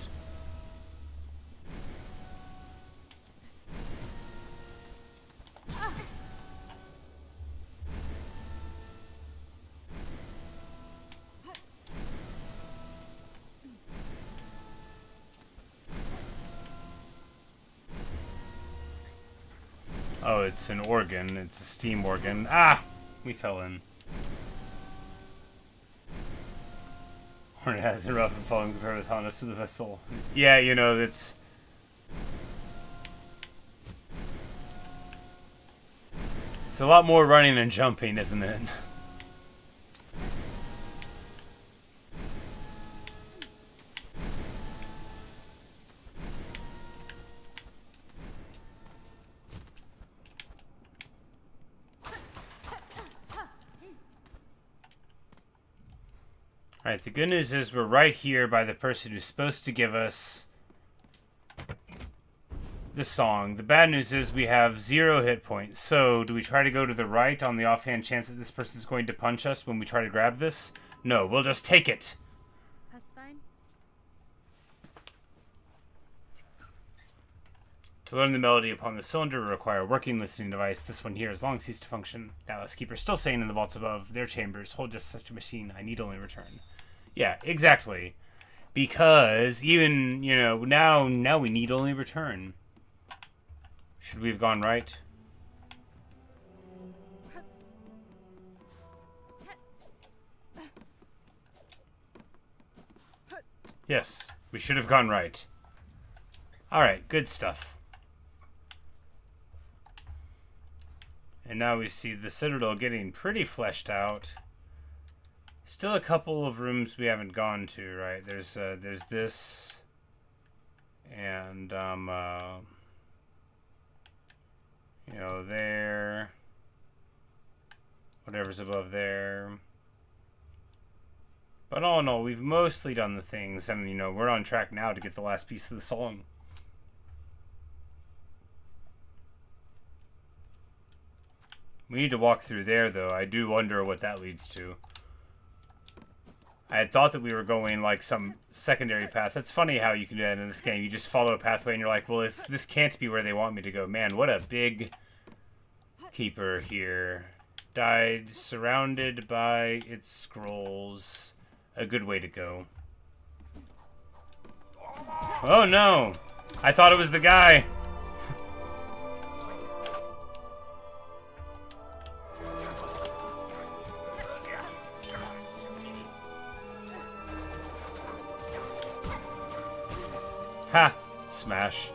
Oh, it's an organ. It's a steam organ. Ah! We fell in. Hornet has a rough and falling compared with Honda to the vessel. Yeah, you know, it's... It's a lot more running and jumping, isn't it? Alright, the good news is we're right here by the person who's supposed to give us the song. The bad news is we have 0 hit points. So, do we try to go to the right on the offhand chance that this person's going to punch us when we try to grab this? No, we'll just take it. That's fine. To learn the melody upon the cylinder will require a working listening device. This one here has long ceased to function. The Atlas Keeper still saying in the vaults above, their chambers hold just such a machine. I need only return. Yeah, exactly. Because even, you know, now we need only return. Should we have gone right? Yes, we should have gone right. Alright, good stuff. And now we see the Citadel getting pretty fleshed out. Still a couple of rooms we haven't gone to, right? There's this, and you know, there, whatever's above there. But all in all, we've mostly done the things, and you know, we're on track now to get the last piece of the song. We need to walk through there, though. I do wonder what that leads to. I had thought that we were going, like, some secondary path. That's funny how you can do that in this game. You just follow a pathway and you're like, well, this can't be where they want me to go. Man, what a big keeper here. Died, surrounded by its scrolls. A good way to go. Oh, no! I thought it was the guy! Ha! Smash.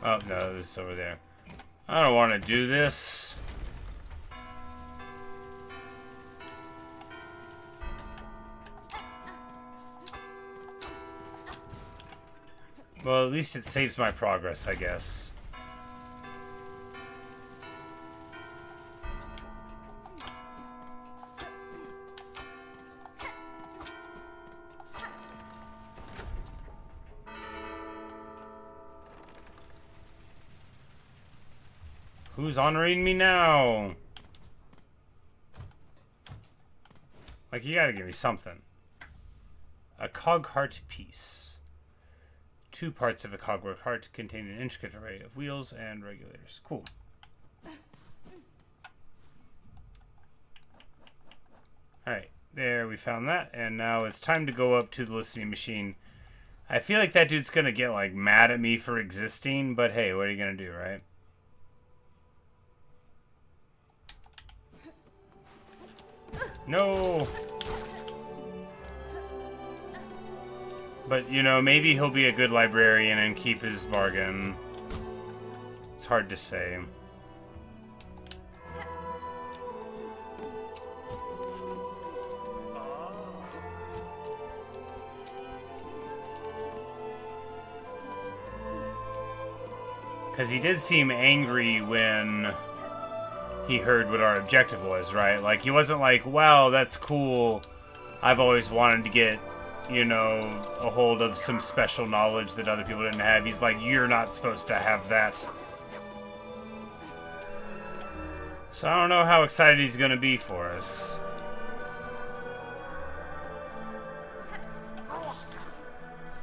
Oh, no, this is over there. I don't want to do this. Well, at least it saves my progress, I guess. Who's honoring me now? Like, you gotta give me something. A cog heart piece. 2 parts of a cogwork heart contain an intricate array of wheels and regulators. Cool. Alright, there, we found that. And now it's time to go up to the listening machine. I feel like that dude's gonna get, like, mad at me for existing, but hey, what are you gonna do, right? No! But, you know, maybe he'll be a good librarian and keep his bargain. It's hard to say. Because he did seem angry when he heard what our objective was, right? Like, he wasn't like, wow, that's cool. I've always wanted to get, you know, a hold of some special knowledge that other people didn't have. He's like, you're not supposed to have that. So I don't know how excited he's going to be for us.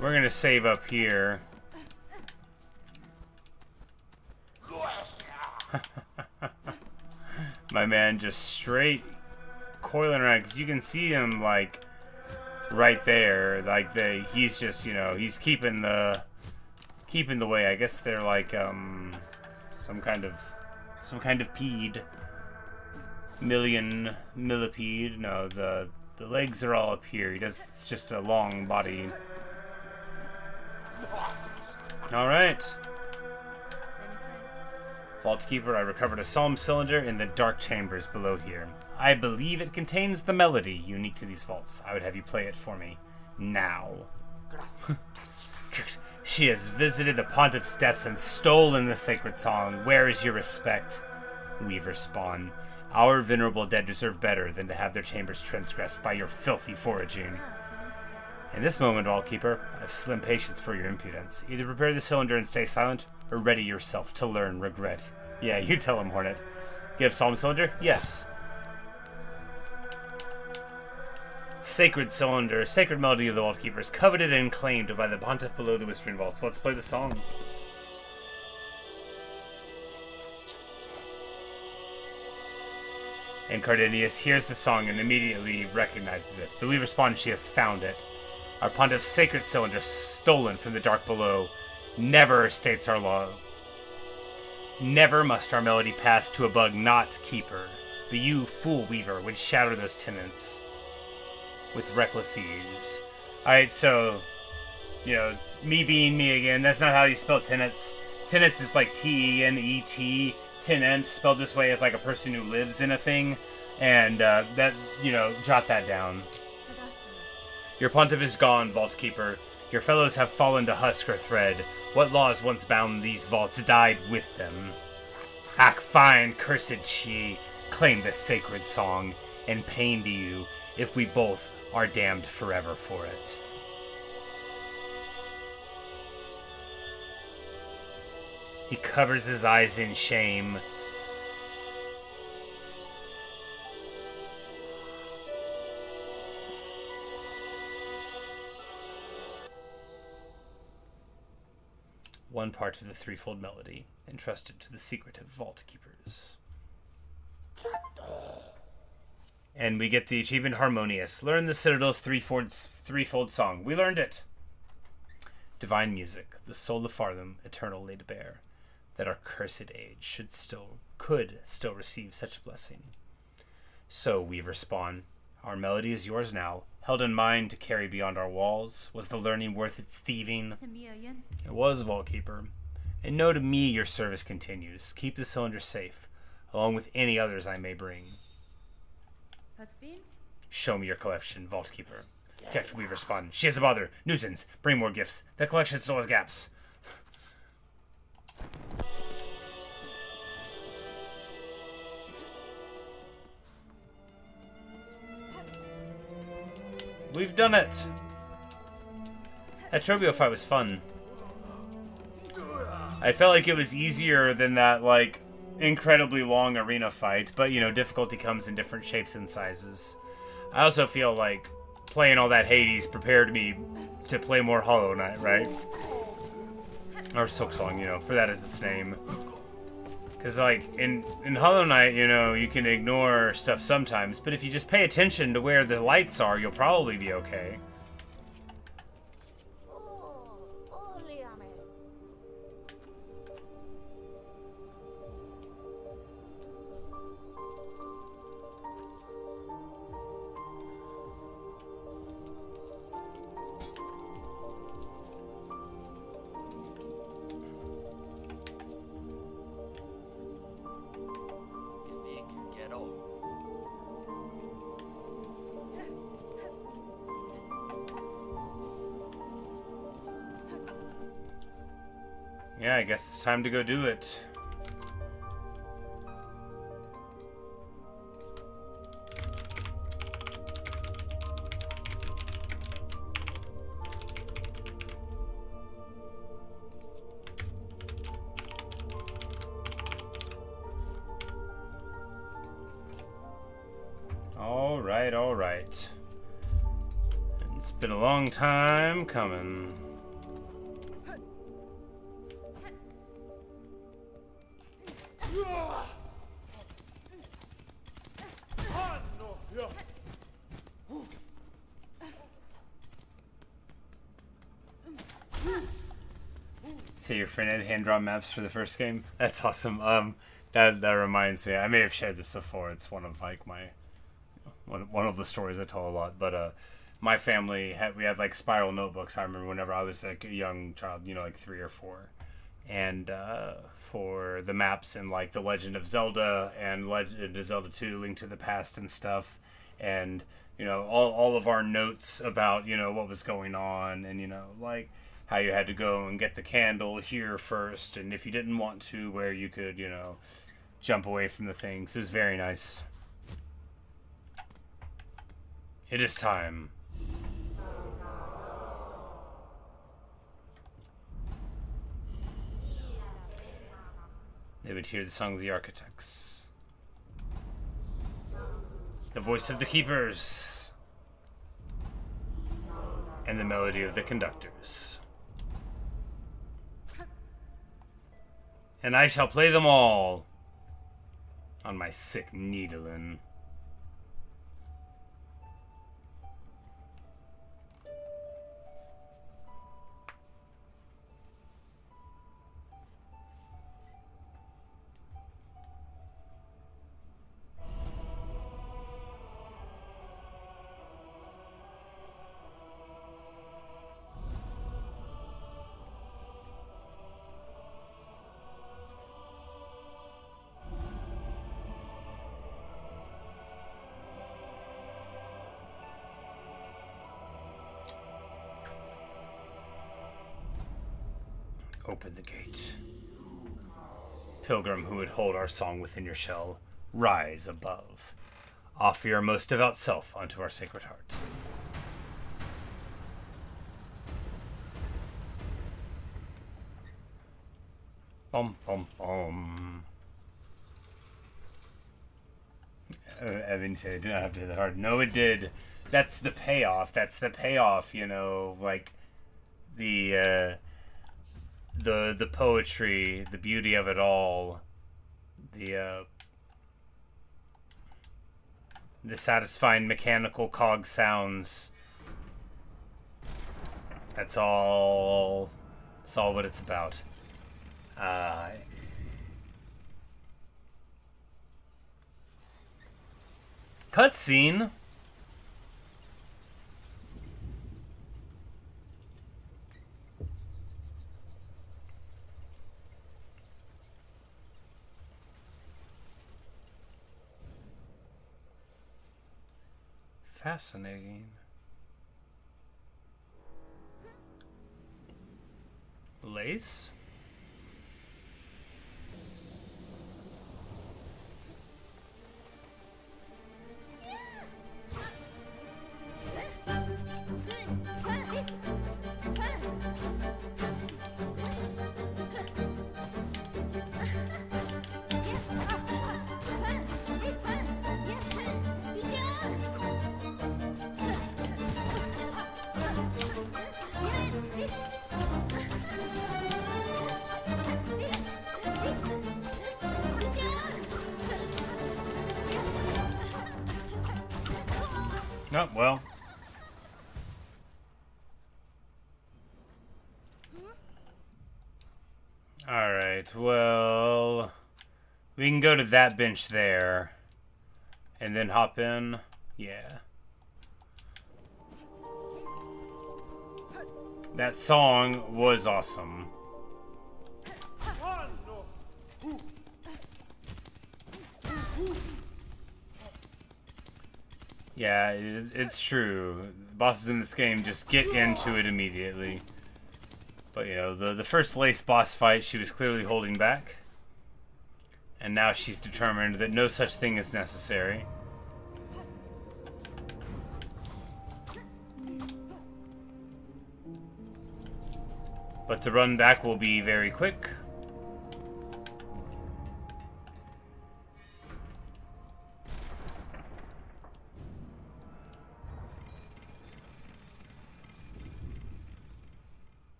We're going to save up here. My man just straight coiling around, because you can see him, like, right there. Like, he's just, you know, he's keeping the way. I guess they're like, some kind of pede. Millipede. No, the legs are all up here. It's just a long body. Alright. Vault Keeper, I recovered a psalm cylinder in the dark chambers below here. I believe it contains the melody unique to these vaults. I would have you play it for me. Now. She has visited the Pontiff's depths and stolen the sacred song. Where is your respect? Weaver spawn. Our venerable dead deserve better than to have their chambers transgressed by your filthy foraging. In this moment, Vault Keeper, I have slim patience for your impudence. Either prepare the cylinder and stay silent, or ready yourself to learn regret. Yeah, you tell him, Hornet. Give Psalm Cylinder? Yes. Sacred Cylinder, sacred melody of the Vault Keepers, coveted and claimed by the Pontiff below the Whispering Vaults. Let's play the song. And Cardinius hears the song and immediately recognizes it. The Weaver responds she has found it. Our Pontiff's sacred cylinder stolen from the dark below. Never, states our law. Never must our melody pass to a bug not keeper. But you, fool Weaver, would shatter those tenants with reckless eaves. Alright, so, you know, me being me again, that's not how you spell tenants. Tenants is like T-E-N-E-T. Tenant, spelled this way, is like a person who lives in a thing. And, that, you know, jot that down. Your Pontiff is gone, Vault Keeper. Your fellows have fallen to husk or thread. What laws once bound these vaults died with them. Ack fine, cursed she, claim this sacred song, and pain to you, if we both are damned forever for it. He covers his eyes in shame. One part of the Threefold melody, entrusted to the secretive Vault Keepers. And we get the achievement Harmonious. Learn the Citadel's Threefold song. We learned it. Divine music, the soul of Fartham, eternal laid bare, that our cursed age could still receive such blessing. So, Weaver Spawn, our melody is yours now, held in mind to carry beyond our walls. Was the learning worth its thieving? It was, Vault Keeper. And know to me your service continues. Keep the cylinder safe, along with any others I may bring. Show me your collection, Vault Keeper. Captain Weaver Spawn. She is a bother. Nuisance. Bring more gifts. The collection still has gaps. We've done it! That Trobbio fight was fun. I felt like it was easier than that, like, incredibly long arena fight, but, you know, difficulty comes in different shapes and sizes. I also feel like playing all that Hades prepared me to play more Hollow Knight, right? Or Silksong, you know, for that is its name. Because, like, in Hollow Knight, you know, you can ignore stuff sometimes, but if you just pay attention to where the lights are, you'll probably be okay. Yeah, I guess it's time to go do it. All right. It's been a long time coming. So your friend had hand-drawn maps for the first game? That's awesome. That reminds me. I may have shared this before. It's one of like my one of the stories I tell a lot. But my family we had like spiral notebooks. I remember whenever I was like a young child, like 3 or 4, and for the maps in like The Legend of Zelda and Legend of Zelda 2, Link to the Past and stuff, and all of our notes about what was going on, and like how you had to go and get the candle here first, and if you didn't want to, where you could jump away from the things. It was very nice. It is time. They would hear the song of the architects, the voice of the keepers, and the melody of the conductors. And I shall play them all on my sick needlin. Open the gate. Pilgrim who would hold our song within your shell, rise above. Offer your most devout self unto our sacred heart. Bum, bum, bum. Evan said it did not have to be that hard. No, it did. That's the payoff. That's the payoff, like the poetry, the beauty of it all, the satisfying mechanical cog sounds. That's all. That's all what it's about. Cutscene. Fascinating. Lace? Oh, well. Alright, well, we can go to that bench there and then hop in. Yeah. That song was awesome. Yeah, it's true. Bosses in this game just get into it immediately. But, you know, the first Lace boss fight, she was clearly holding back. And now she's determined that no such thing is necessary. But the run back will be very quick.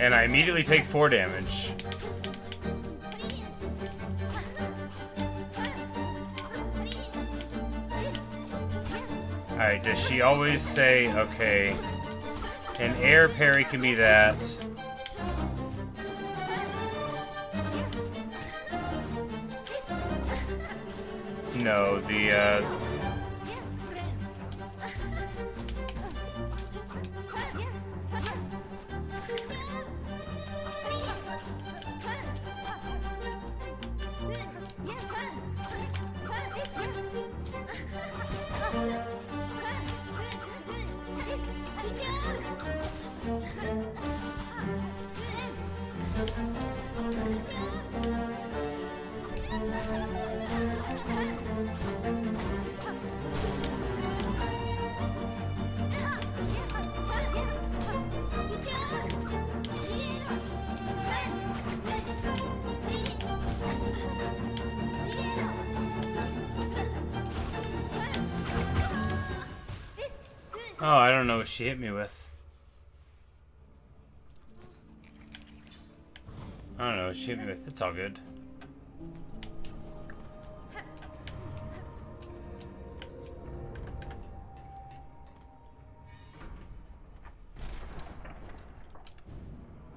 And I immediately take 4 damage. Alright, does she always say, okay, an air parry can be that. No, Oh, I don't know what she hit me with. I don't know what she hit me with. It's all good.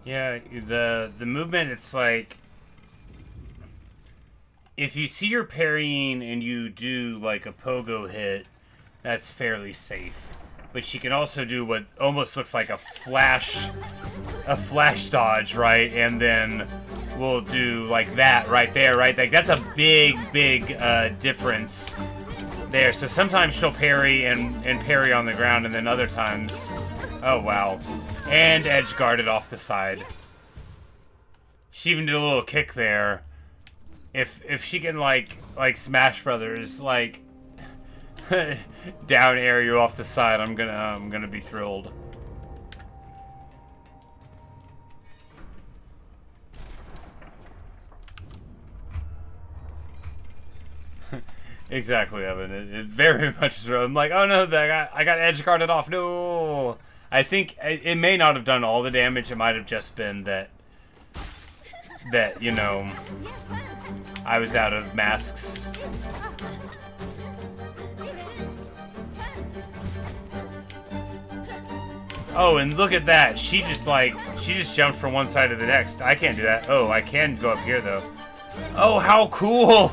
Yeah, the movement, it's like, if you see her parrying and you do like a pogo hit, that's fairly safe. But she can also do what almost looks like a flash dodge, right? And then we'll do like that right there, right? Like that's a big difference there. So sometimes she'll parry and parry on the ground, and then other times, oh wow, and edge guarded off the side. She even did a little kick there. If she can like Smash Brothers, like down air you off the side, I'm gonna be thrilled. Exactly, Evan. It very much. I'm like, oh no, I got edge guarded off. No, I think it may not have done all the damage. It might have just been that you know, I was out of masks. Oh, and look at that. She just jumped from one side to the next. I can't do that. Oh, I can go up here, though. Oh, how cool!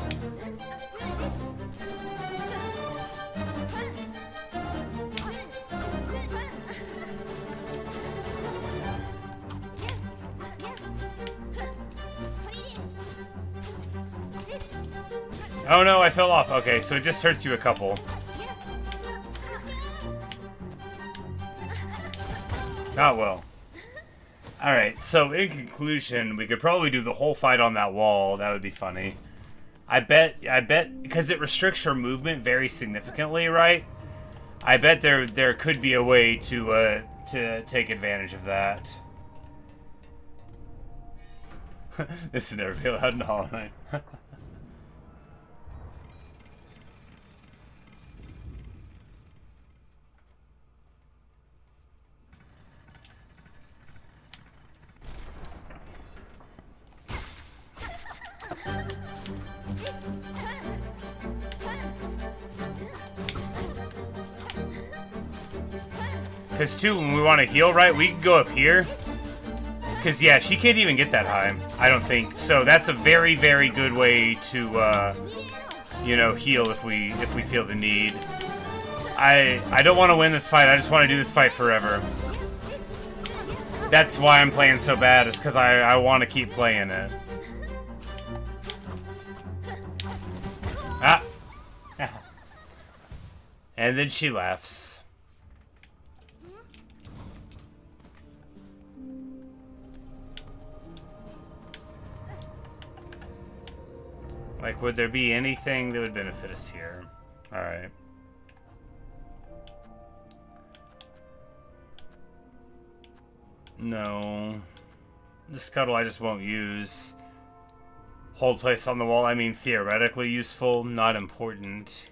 Oh no, I fell off. Okay, so it just hurts you a couple. Not well. Alright, so in conclusion, we could probably do the whole fight on that wall. That would be funny. I bet, because it restricts her movement very significantly, right? I bet there could be a way to take advantage of that. This is never be allowed in Hollow Knight. Because, too, when we want to heal, right, we can go up here. Because, yeah, she can't even get that high, I don't think. So that's a very, very good way to, you know, heal if we feel the need. I don't want to win this fight. I just want to do this fight forever. That's why I'm playing so bad, is because I want to keep playing it. And then she laughs. Like, would there be anything that would benefit us here? Alright. No. The scuttle I just won't use. Hold place on the wall, I mean theoretically useful, not important.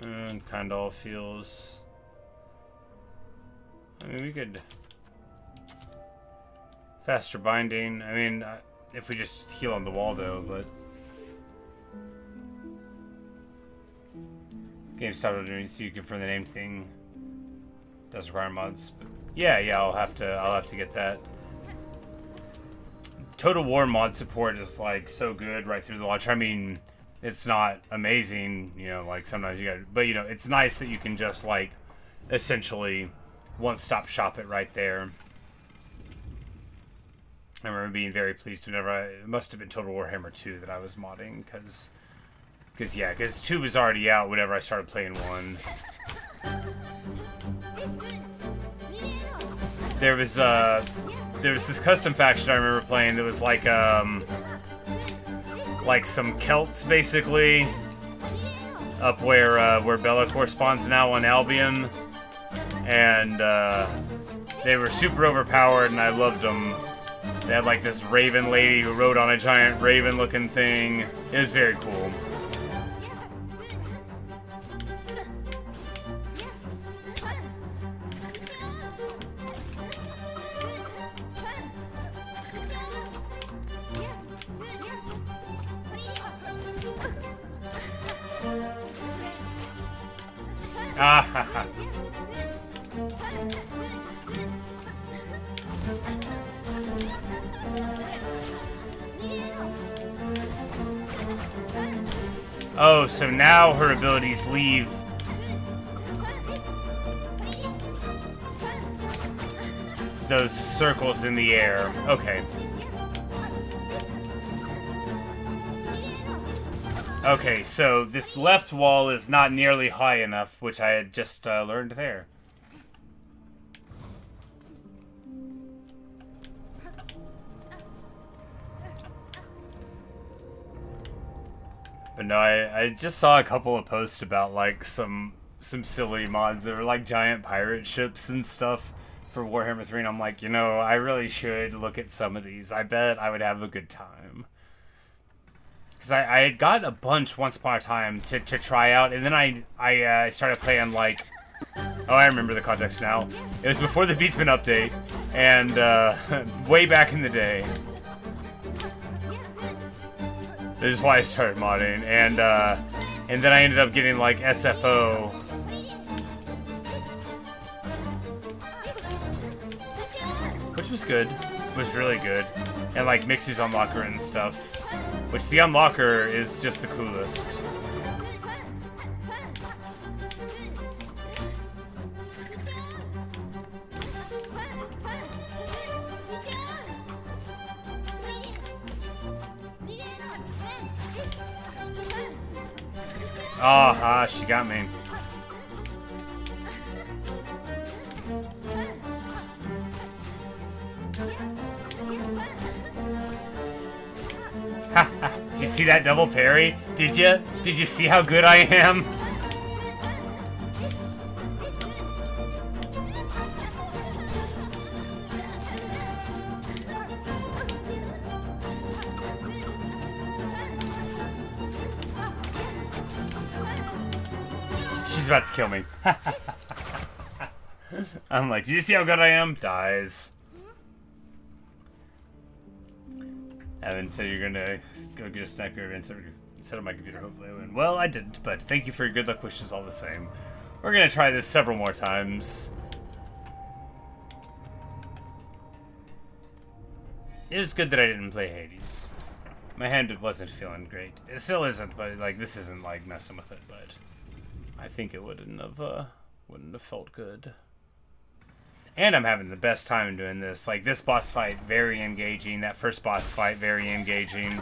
And kinda all feels... I mean, we could... Faster binding, I mean, if we just heal on the wall though, but... Game started doing so you confirm the name thing. Does require mods, but yeah, I'll have to get that. Total War mod support is like so good right through the launch. I mean, it's not amazing, you know, like sometimes you got, but you know, it's nice that you can just like essentially one-stop shop it right there. I remember being very pleased whenever it must have been Total Warhammer 2 that I was modding, because 2 was already out whenever I started playing 1. There was this custom faction I remember playing that was like some Celts basically, up where Be'lakor spawns now on Albion, and they were super overpowered, and I loved them. They had like this raven lady who rode on a giant raven-looking thing. It was very cool. Ah ha ha. Oh, so now her abilities leave those circles in the air. Okay. Okay, so this left wall is not nearly high enough, which I had just learned there. But no, I just saw a couple of posts about like some silly mods that were like giant pirate ships and stuff for Warhammer 3, and I'm like, you know, I really should look at some of these. I bet I would have a good time. Because I had got a bunch once upon a time to try out, and then I started playing like... Oh, I remember the context now. It was before the Beastman update, and way back in the day. This is why I started modding, and then I ended up getting like SFO. Which was good. Was really good. And like Mixu's Unlocker and stuff. Which the Unlocker is just the coolest. Ah, she got me. Ha! Did you see that double parry? Did you? Did you see how good I am? She's about to kill me. I'm like, did you see how good I am? Dies. Evan said you're gonna go get a sniper instead of my computer. Hopefully I win. Well, I didn't, but thank you for your good luck wishes all the same. We're gonna try this several more times. It was good that I didn't play Hades. My hand wasn't feeling great. It still isn't, but like this isn't like messing with it. But I think it wouldn't have felt good. And I'm having the best time doing this. Like, this boss fight, very engaging. That first boss fight, very engaging.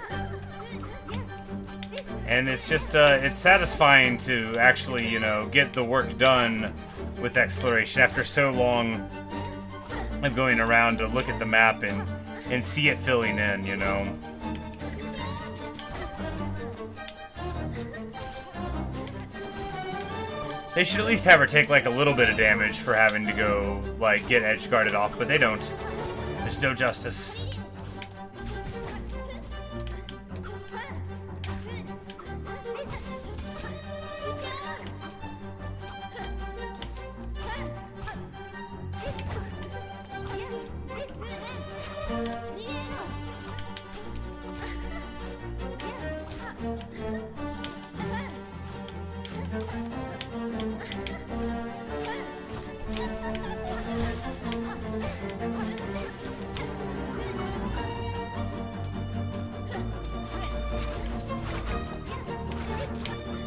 And it's just, it's satisfying to actually, you know, get the work done with exploration after so long of going around to look at the map and see it filling in, you know. They should at least have her take, like, a little bit of damage for having to go, like, get edge guarded off, but they don't. There's no justice.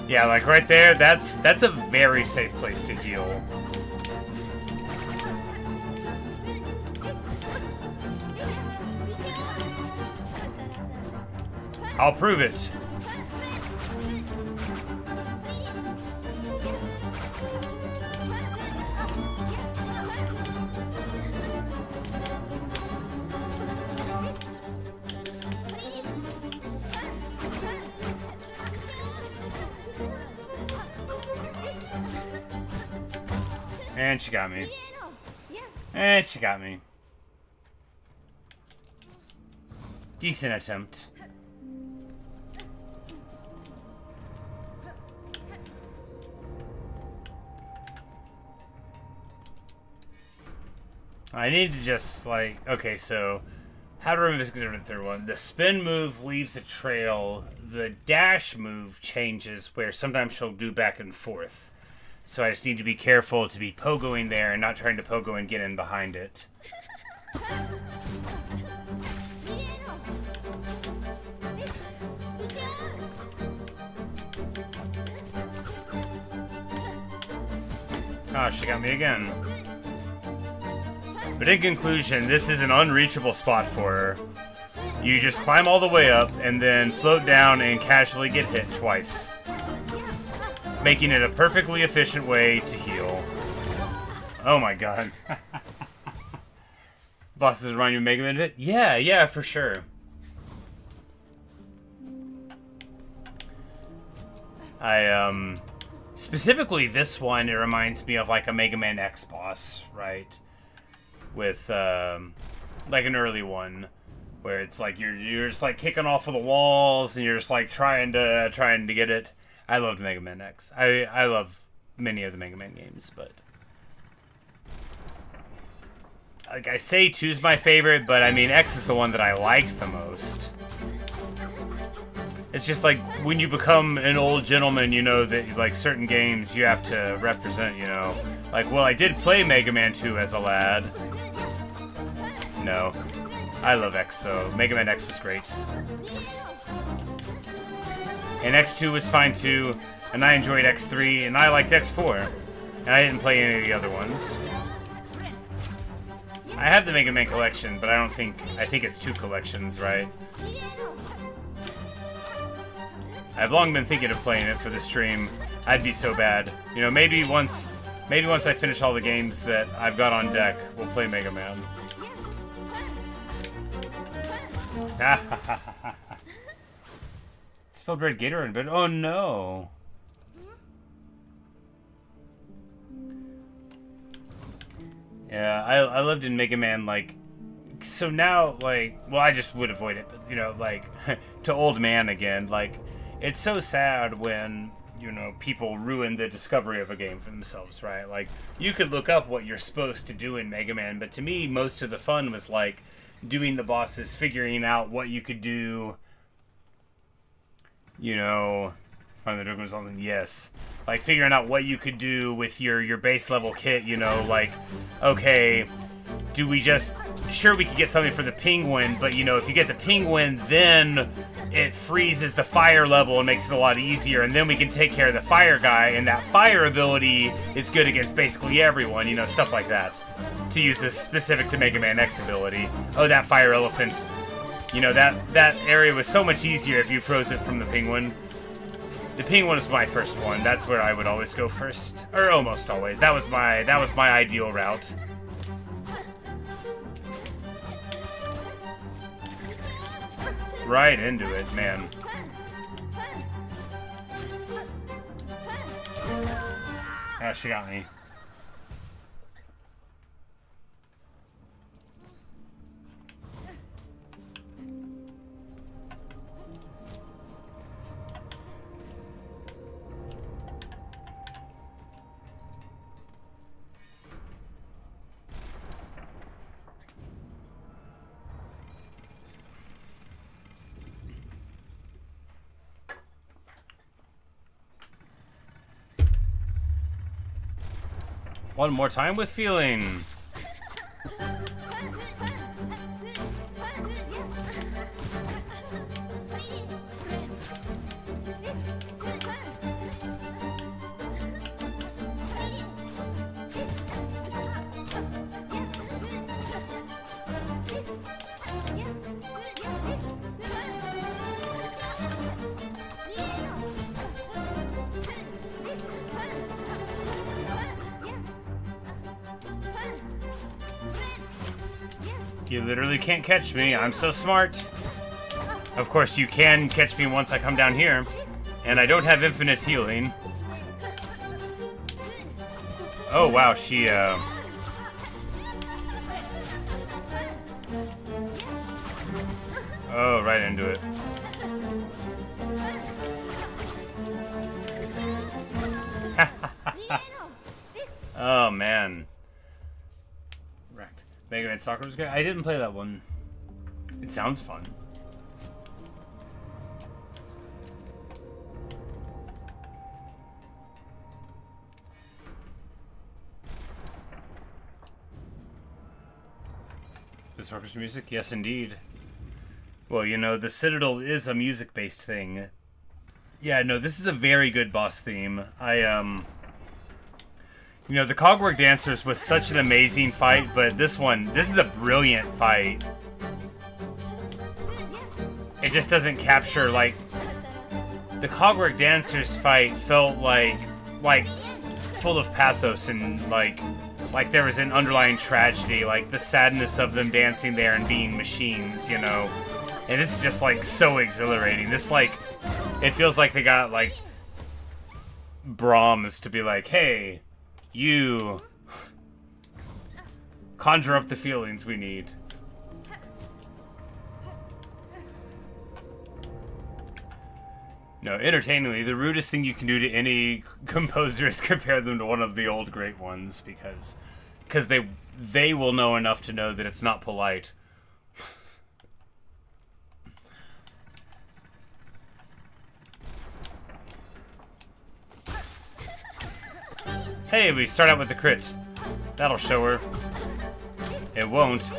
Yeah, like right there, that's a very safe place to heal. I'll prove it. And she got me. And she got me. Decent attempt. I need to just, like... Okay, so... How to remove the third one. The spin move leaves a trail. The dash move changes, where sometimes she'll do back and forth. So I just need to be careful to be pogoing there and not trying to pogo and get in behind it. Ah, she got me again. But in conclusion, this is an unreachable spot for her. You just climb all the way up and then float down and casually get hit twice, making it a perfectly efficient way to heal. Oh my god. Bosses remind you of Mega Man a bit? Yeah, for sure. Specifically this one, it reminds me of like a Mega Man X boss, right? With, like an early one, where it's like you're just like kicking off of the walls and you're just like trying to get it. I loved Mega Man X. I love many of the Mega Man games, but like I say 2's my favorite, but I mean X is the one that I liked the most. It's just like when you become an old gentleman, you know that like certain games you have to represent, you know. Like, well, I did play Mega Man 2 as a lad. No. I love X though. Mega Man X was great. And X2 was fine too, and I enjoyed X3, and I liked X4. And I didn't play any of the other ones. I have the Mega Man collection, but I think it's 2 collections, right? I've long been thinking of playing it for the stream. I'd be so bad. You know, maybe once I finish all the games that I've got on deck, we'll play Mega Man. Spelled red Gatorade, but oh no. Yeah, I lived in Mega Man, like, so now, like, well, I just would avoid it, but, you know, like, to old man again, like, it's so sad when, you know, people ruin the discovery of a game for themselves, right? Like, you could look up what you're supposed to do in Mega Man, but to me, most of the fun was, like, doing the bosses, figuring out what you could do, you know, find the Dragon Results, yes. Like, figuring out what you could do with your base level kit, you know, like, okay, do we just... Sure, we could get something for the penguin, but, you know, if you get the penguin, then it freezes the fire level and makes it a lot easier, and then we can take care of the fire guy, and that fire ability is good against basically everyone, you know, stuff like that. To use this specific to Mega Man X ability. Oh, that fire elephant. You know, that area was so much easier if you froze it from the penguin. The ping one is my first one. That's where I would always go first, or almost always. That was my ideal route. Right into it, man. Ah, she got me. One more time with feeling. You literally can't catch me. I'm so smart. Of course, you can catch me once I come down here. And I don't have infinite healing. Oh, wow. She, Oh, right into it. Oh, man. Mega Man Soccer was great. I didn't play that one. It sounds fun. This orchestra music? Yes, indeed. Well, you know, the Citadel is a music-based thing. Yeah, no, this is a very good boss theme. You know, the Cogwork Dancers was such an amazing fight, but this is a brilliant fight. It just doesn't capture, like... The Cogwork Dancers fight felt like full of pathos and, like there was an underlying tragedy, like the sadness of them dancing there and being machines, you know? And this is just, like, so exhilarating. This, like, it feels like they got, like, Brahms to be like, hey... You conjure up the feelings we need. No, entertainingly, the rudest thing you can do to any composer is compare them to one of the old great ones, because they will know enough to know that it's not polite. Hey, we start out with a crit. That'll show her. It won't.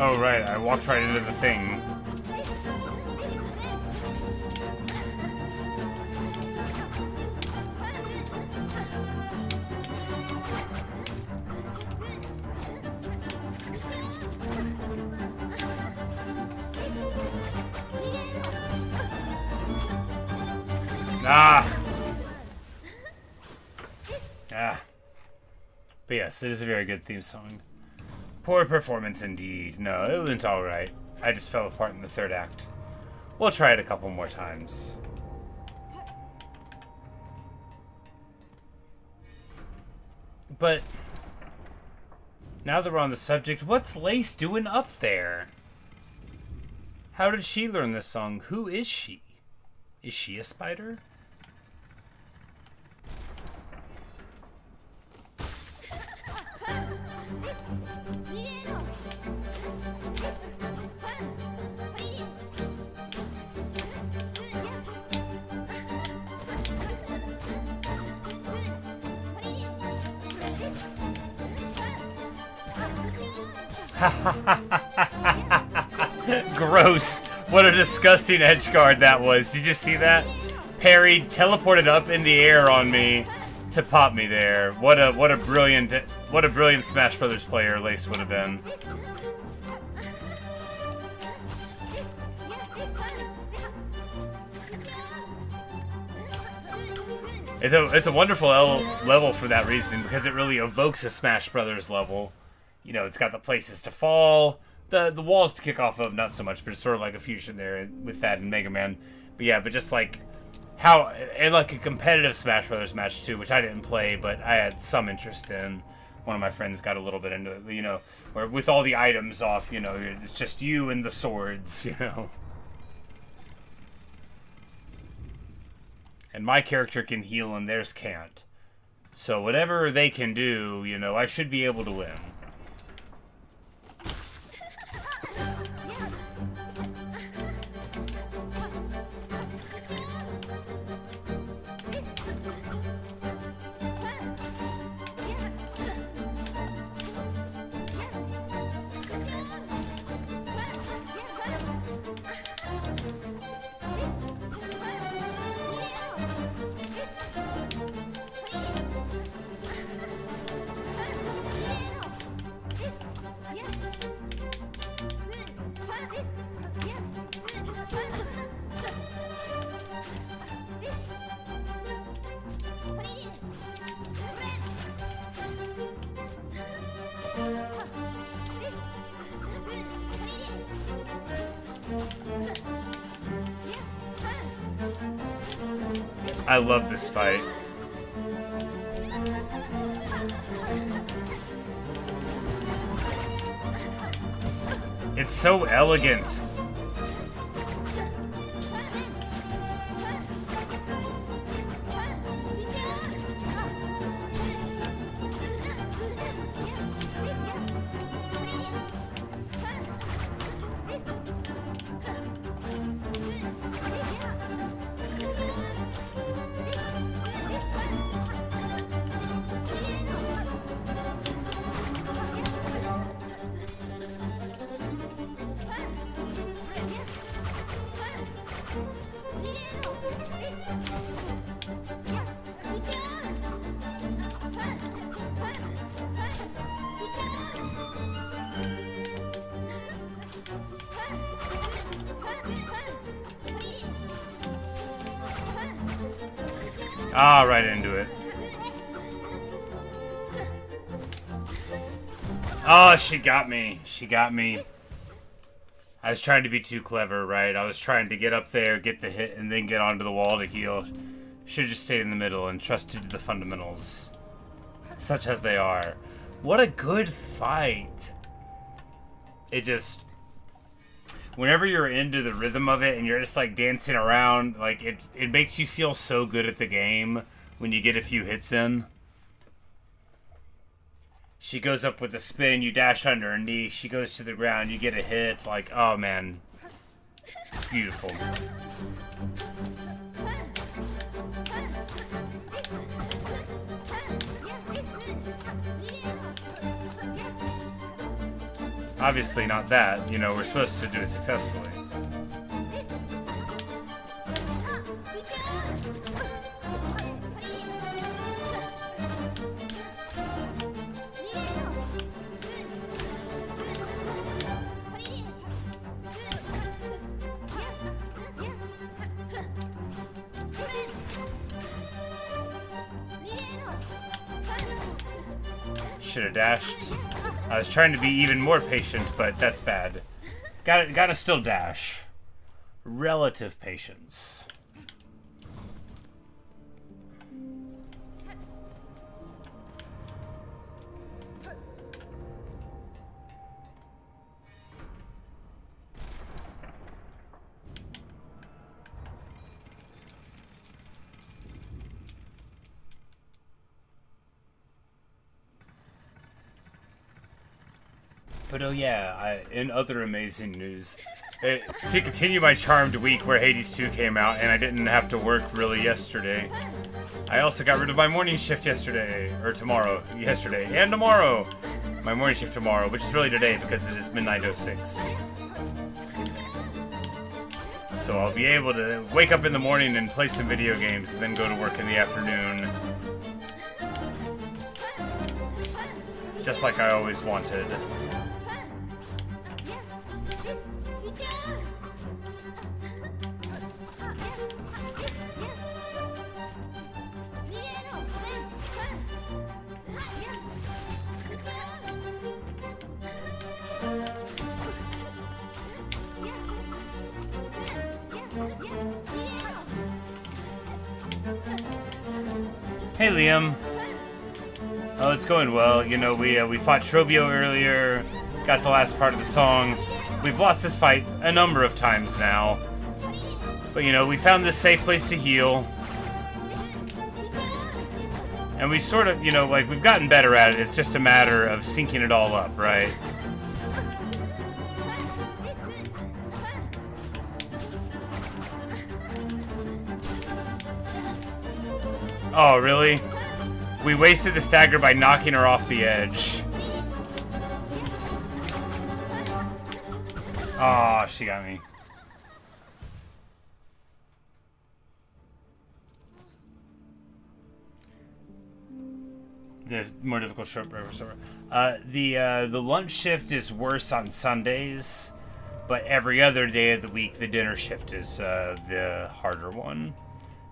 Oh, right, I walked right into the thing. But yes, it is a very good theme song. Poor performance indeed. No, it went alright. I just fell apart in the third act. We'll try it a couple more times. But now that we're on the subject, what's Lace doing up there? How did she learn this song? Who is she? Is she a spider? Gross. What a disgusting edge guard that was. Did you see that? Parried, teleported up in the air on me to pop me there. What a brilliant Smash Brothers player Lace would have been. It's a wonderful level for that reason, because it really evokes a Smash Brothers level. You know, it's got the places to fall, the walls to kick off of, not so much, but it's sort of like a fusion there with that in Mega Man. But yeah, but just like how, and like a competitive Smash Brothers match too, which I didn't play, but I had some interest in. One of my friends got a little bit into it, you know, where with all the items off, you know, it's just you and the swords, you know. And my character can heal and theirs can't. So whatever they can do, you know, I should be able to win. I love this fight. It's so elegant. Ah, right into it. Oh, she got me. She got me. I was trying to be too clever, right? I was trying to get up there, get the hit, and then get onto the wall to heal. Should have just stayed in the middle and trusted the fundamentals. Such as they are. What a good fight. It just... Whenever you're into the rhythm of it and you're just like dancing around, like it makes you feel so good at the game when you get a few hits in. She goes up with a spin, you dash under her knee, she goes to the ground, you get a hit, like, oh man. Beautiful. Obviously not that, you know, we're supposed to do it successfully. Should have dashed. I was trying to be even more patient, but that's bad. Gotta still dash. Relative patience. But oh yeah, in other amazing news, to continue my charmed week where Hades 2 came out and I didn't have to work really yesterday, I also got rid of my morning shift yesterday, or yesterday, and tomorrow. My morning shift tomorrow, which is really today because it is midnight 06. So I'll be able to wake up in the morning and play some video games and then go to work in the afternoon. Just like I always wanted. Hey Liam. Oh, it's going well. You know, we fought Trobbio earlier, got the last part of the song. We've lost this fight a number of times now. But you know, we found this safe place to heal. And we sort of, you know, like, we've gotten better at it. It's just a matter of syncing it all up, right? Oh, really? We wasted the stagger by knocking her off the edge. Oh, she got me. The more difficult short break. The lunch shift is worse on Sundays, but every other day of the week the dinner shift is the harder one.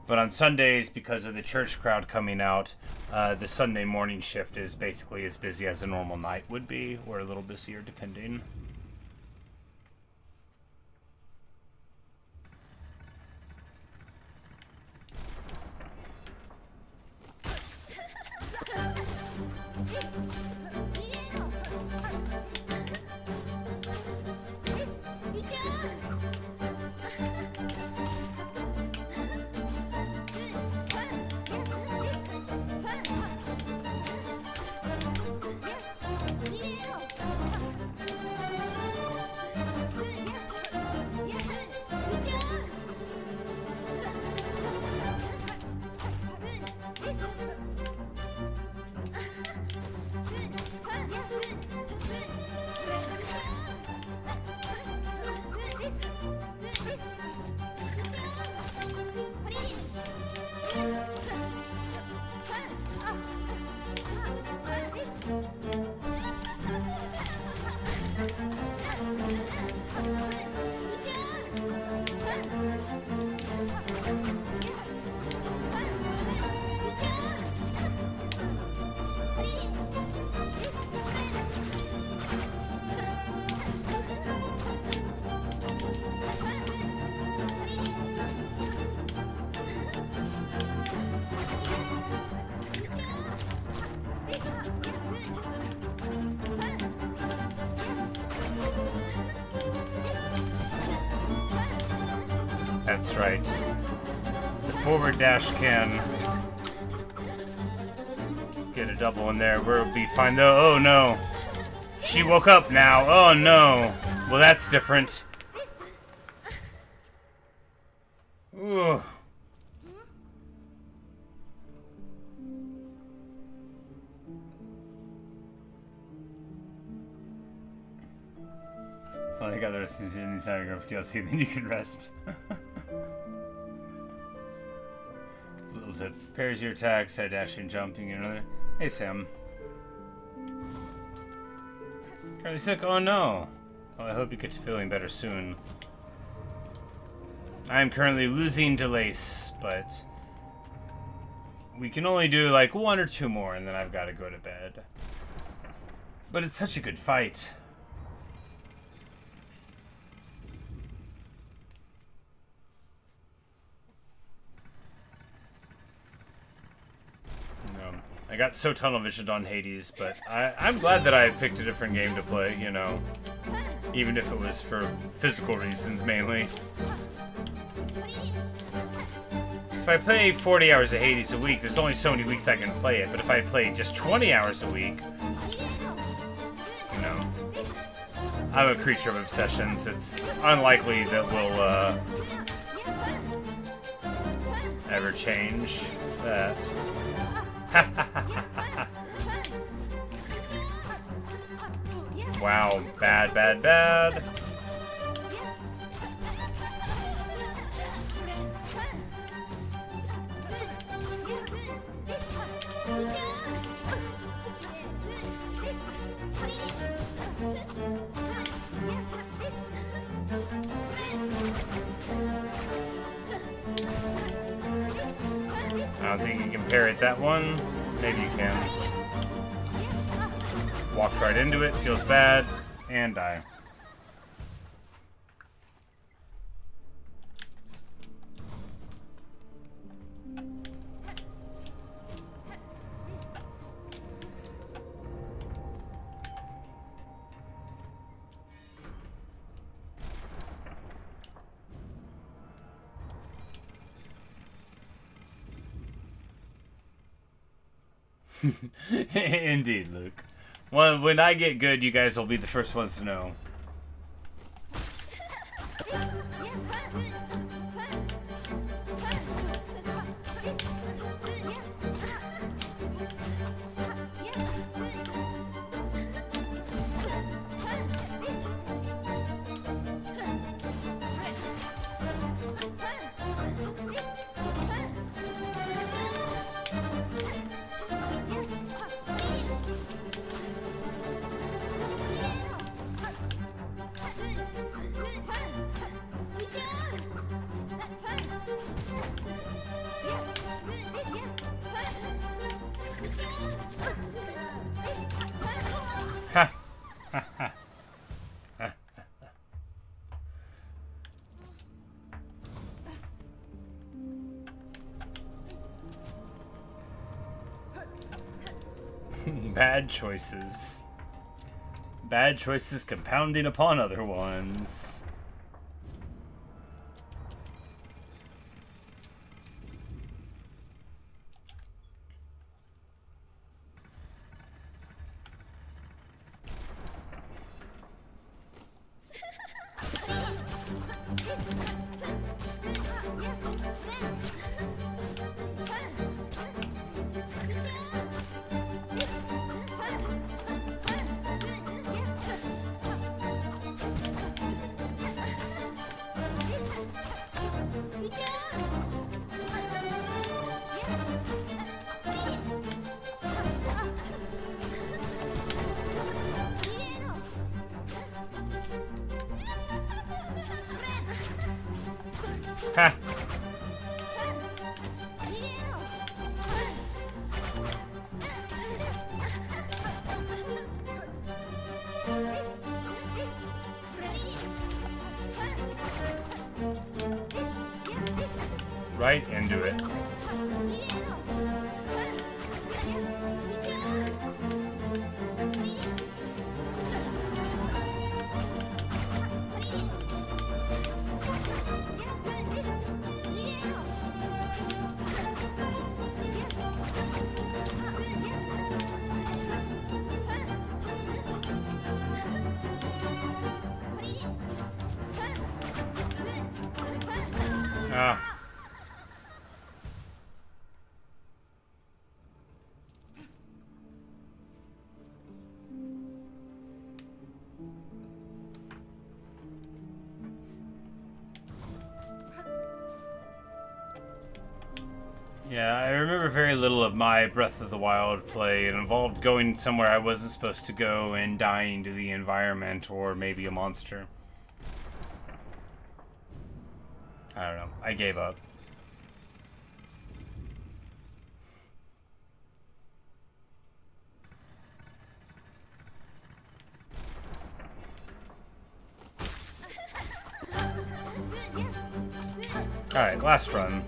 But on Sundays, because of the church crowd coming out, the Sunday morning shift is basically as busy as a normal night would be, or a little busier, depending. That's right. The forward dash can get a double in there. We'll be fine though. Oh no. She woke up now. Oh no. Well, that's different. Ooh. Finally got the rest of the Instagram for DLC, then you can rest. Little tip. Pairs your attacks, side dashing, jumping, another. Hey Sam. Currently sick? Oh no. Well, I hope you get to feeling better soon. I am currently losing to Lace, but we can only do like 1 or 2 more and then I've got to go to bed. But it's such a good fight. I got so tunnel visioned on Hades, but I'm glad that I picked a different game to play, you know. Even if it was for physical reasons, mainly. So if I play 40 hours of Hades a week, there's only so many weeks I can play it. But if I play just 20 hours a week, you know, I'm a creature of obsessions. It's unlikely that we'll ever change that. Wow, bad, bad, bad. I don't think you can parry that one. Maybe you can. Walked right into it, feels bad, and die. Indeed, Luke. Well, when I get good, you guys will be the first ones to know. Bad choices. Bad choices compounding upon other ones. Ha! Right into it. Ah. Yeah, I remember very little of my Breath of the Wild play. It involved going somewhere I wasn't supposed to go and dying to the environment or maybe a monster. I don't know. I gave up. Alright, last run.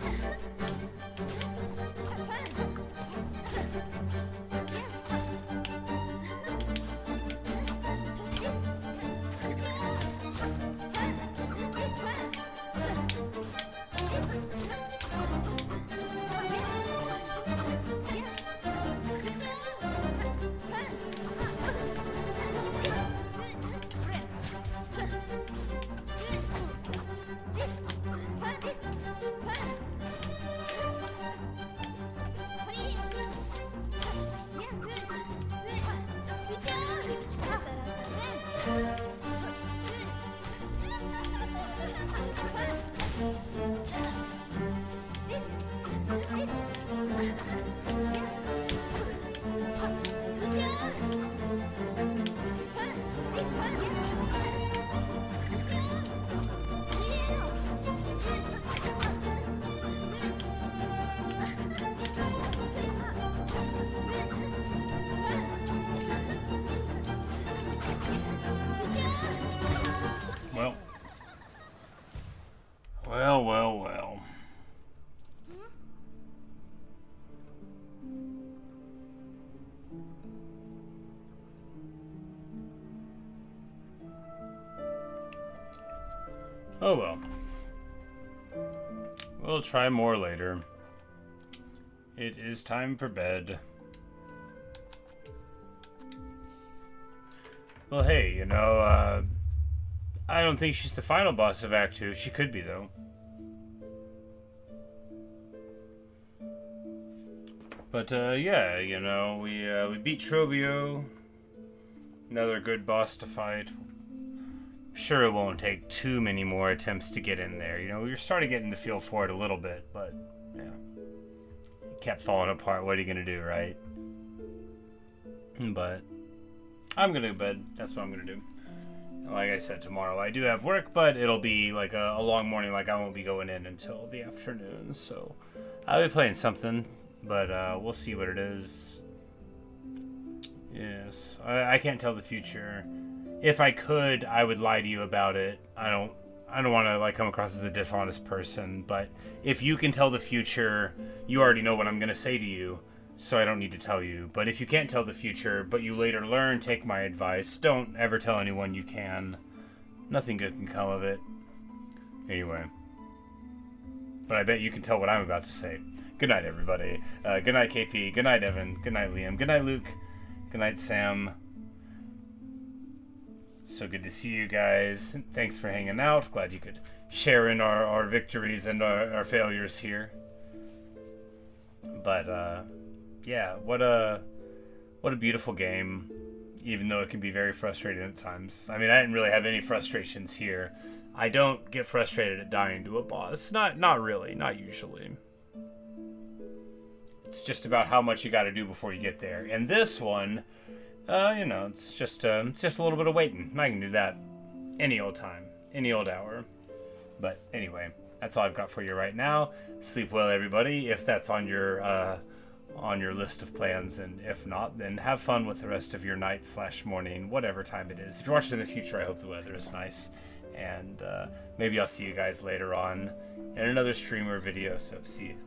Oh well. We'll try more later. It is time for bed. Well, hey, you know, I don't think she's the final boss of Act 2. She could be, though. But, yeah, you know, we beat Trobbio. Another good boss to fight. Sure, it won't take too many more attempts to get in there. You know, we were starting getting the feel for it a little bit, but, yeah. It kept falling apart. What are you gonna do, right? But I'm gonna go to bed. That's what I'm gonna do. Like I said, tomorrow I do have work, but it'll be like a long morning. Like, I won't be going in until the afternoon, so I'll be playing something, but we'll see what it is. Yes, I can't tell the future. If I could, I would lie to you about it. I don't want to like come across as a dishonest person, but if you can tell the future, you already know what I'm gonna say to you, so I don't need to tell you. But if you can't tell the future, but you later learn, take my advice. Don't ever tell anyone you can. Nothing good can come of it. Anyway. But I bet you can tell what I'm about to say. Good night, everybody. Good night, KP. Good night, Evan. Good night, Liam. Good night, Luke. Good night, Sam. So good to see you guys. Thanks for hanging out. Glad you could share in our victories and our failures here. But, yeah, what a beautiful game, even though it can be very frustrating at times. I mean, I didn't really have any frustrations here. I don't get frustrated at dying to a boss. Not really. Not usually. It's just about how much you got to do before you get there. And this one, you know, it's just a little bit of waiting. I can do that any old time, any old hour. But anyway, that's all I've got for you right now. Sleep well, everybody, if that's on your list of plans, and if not, then have fun with the rest of your night/morning, whatever time it is. If you're watching in the future, I hope the weather is nice, and maybe I'll see you guys later on in another stream or video. So see you.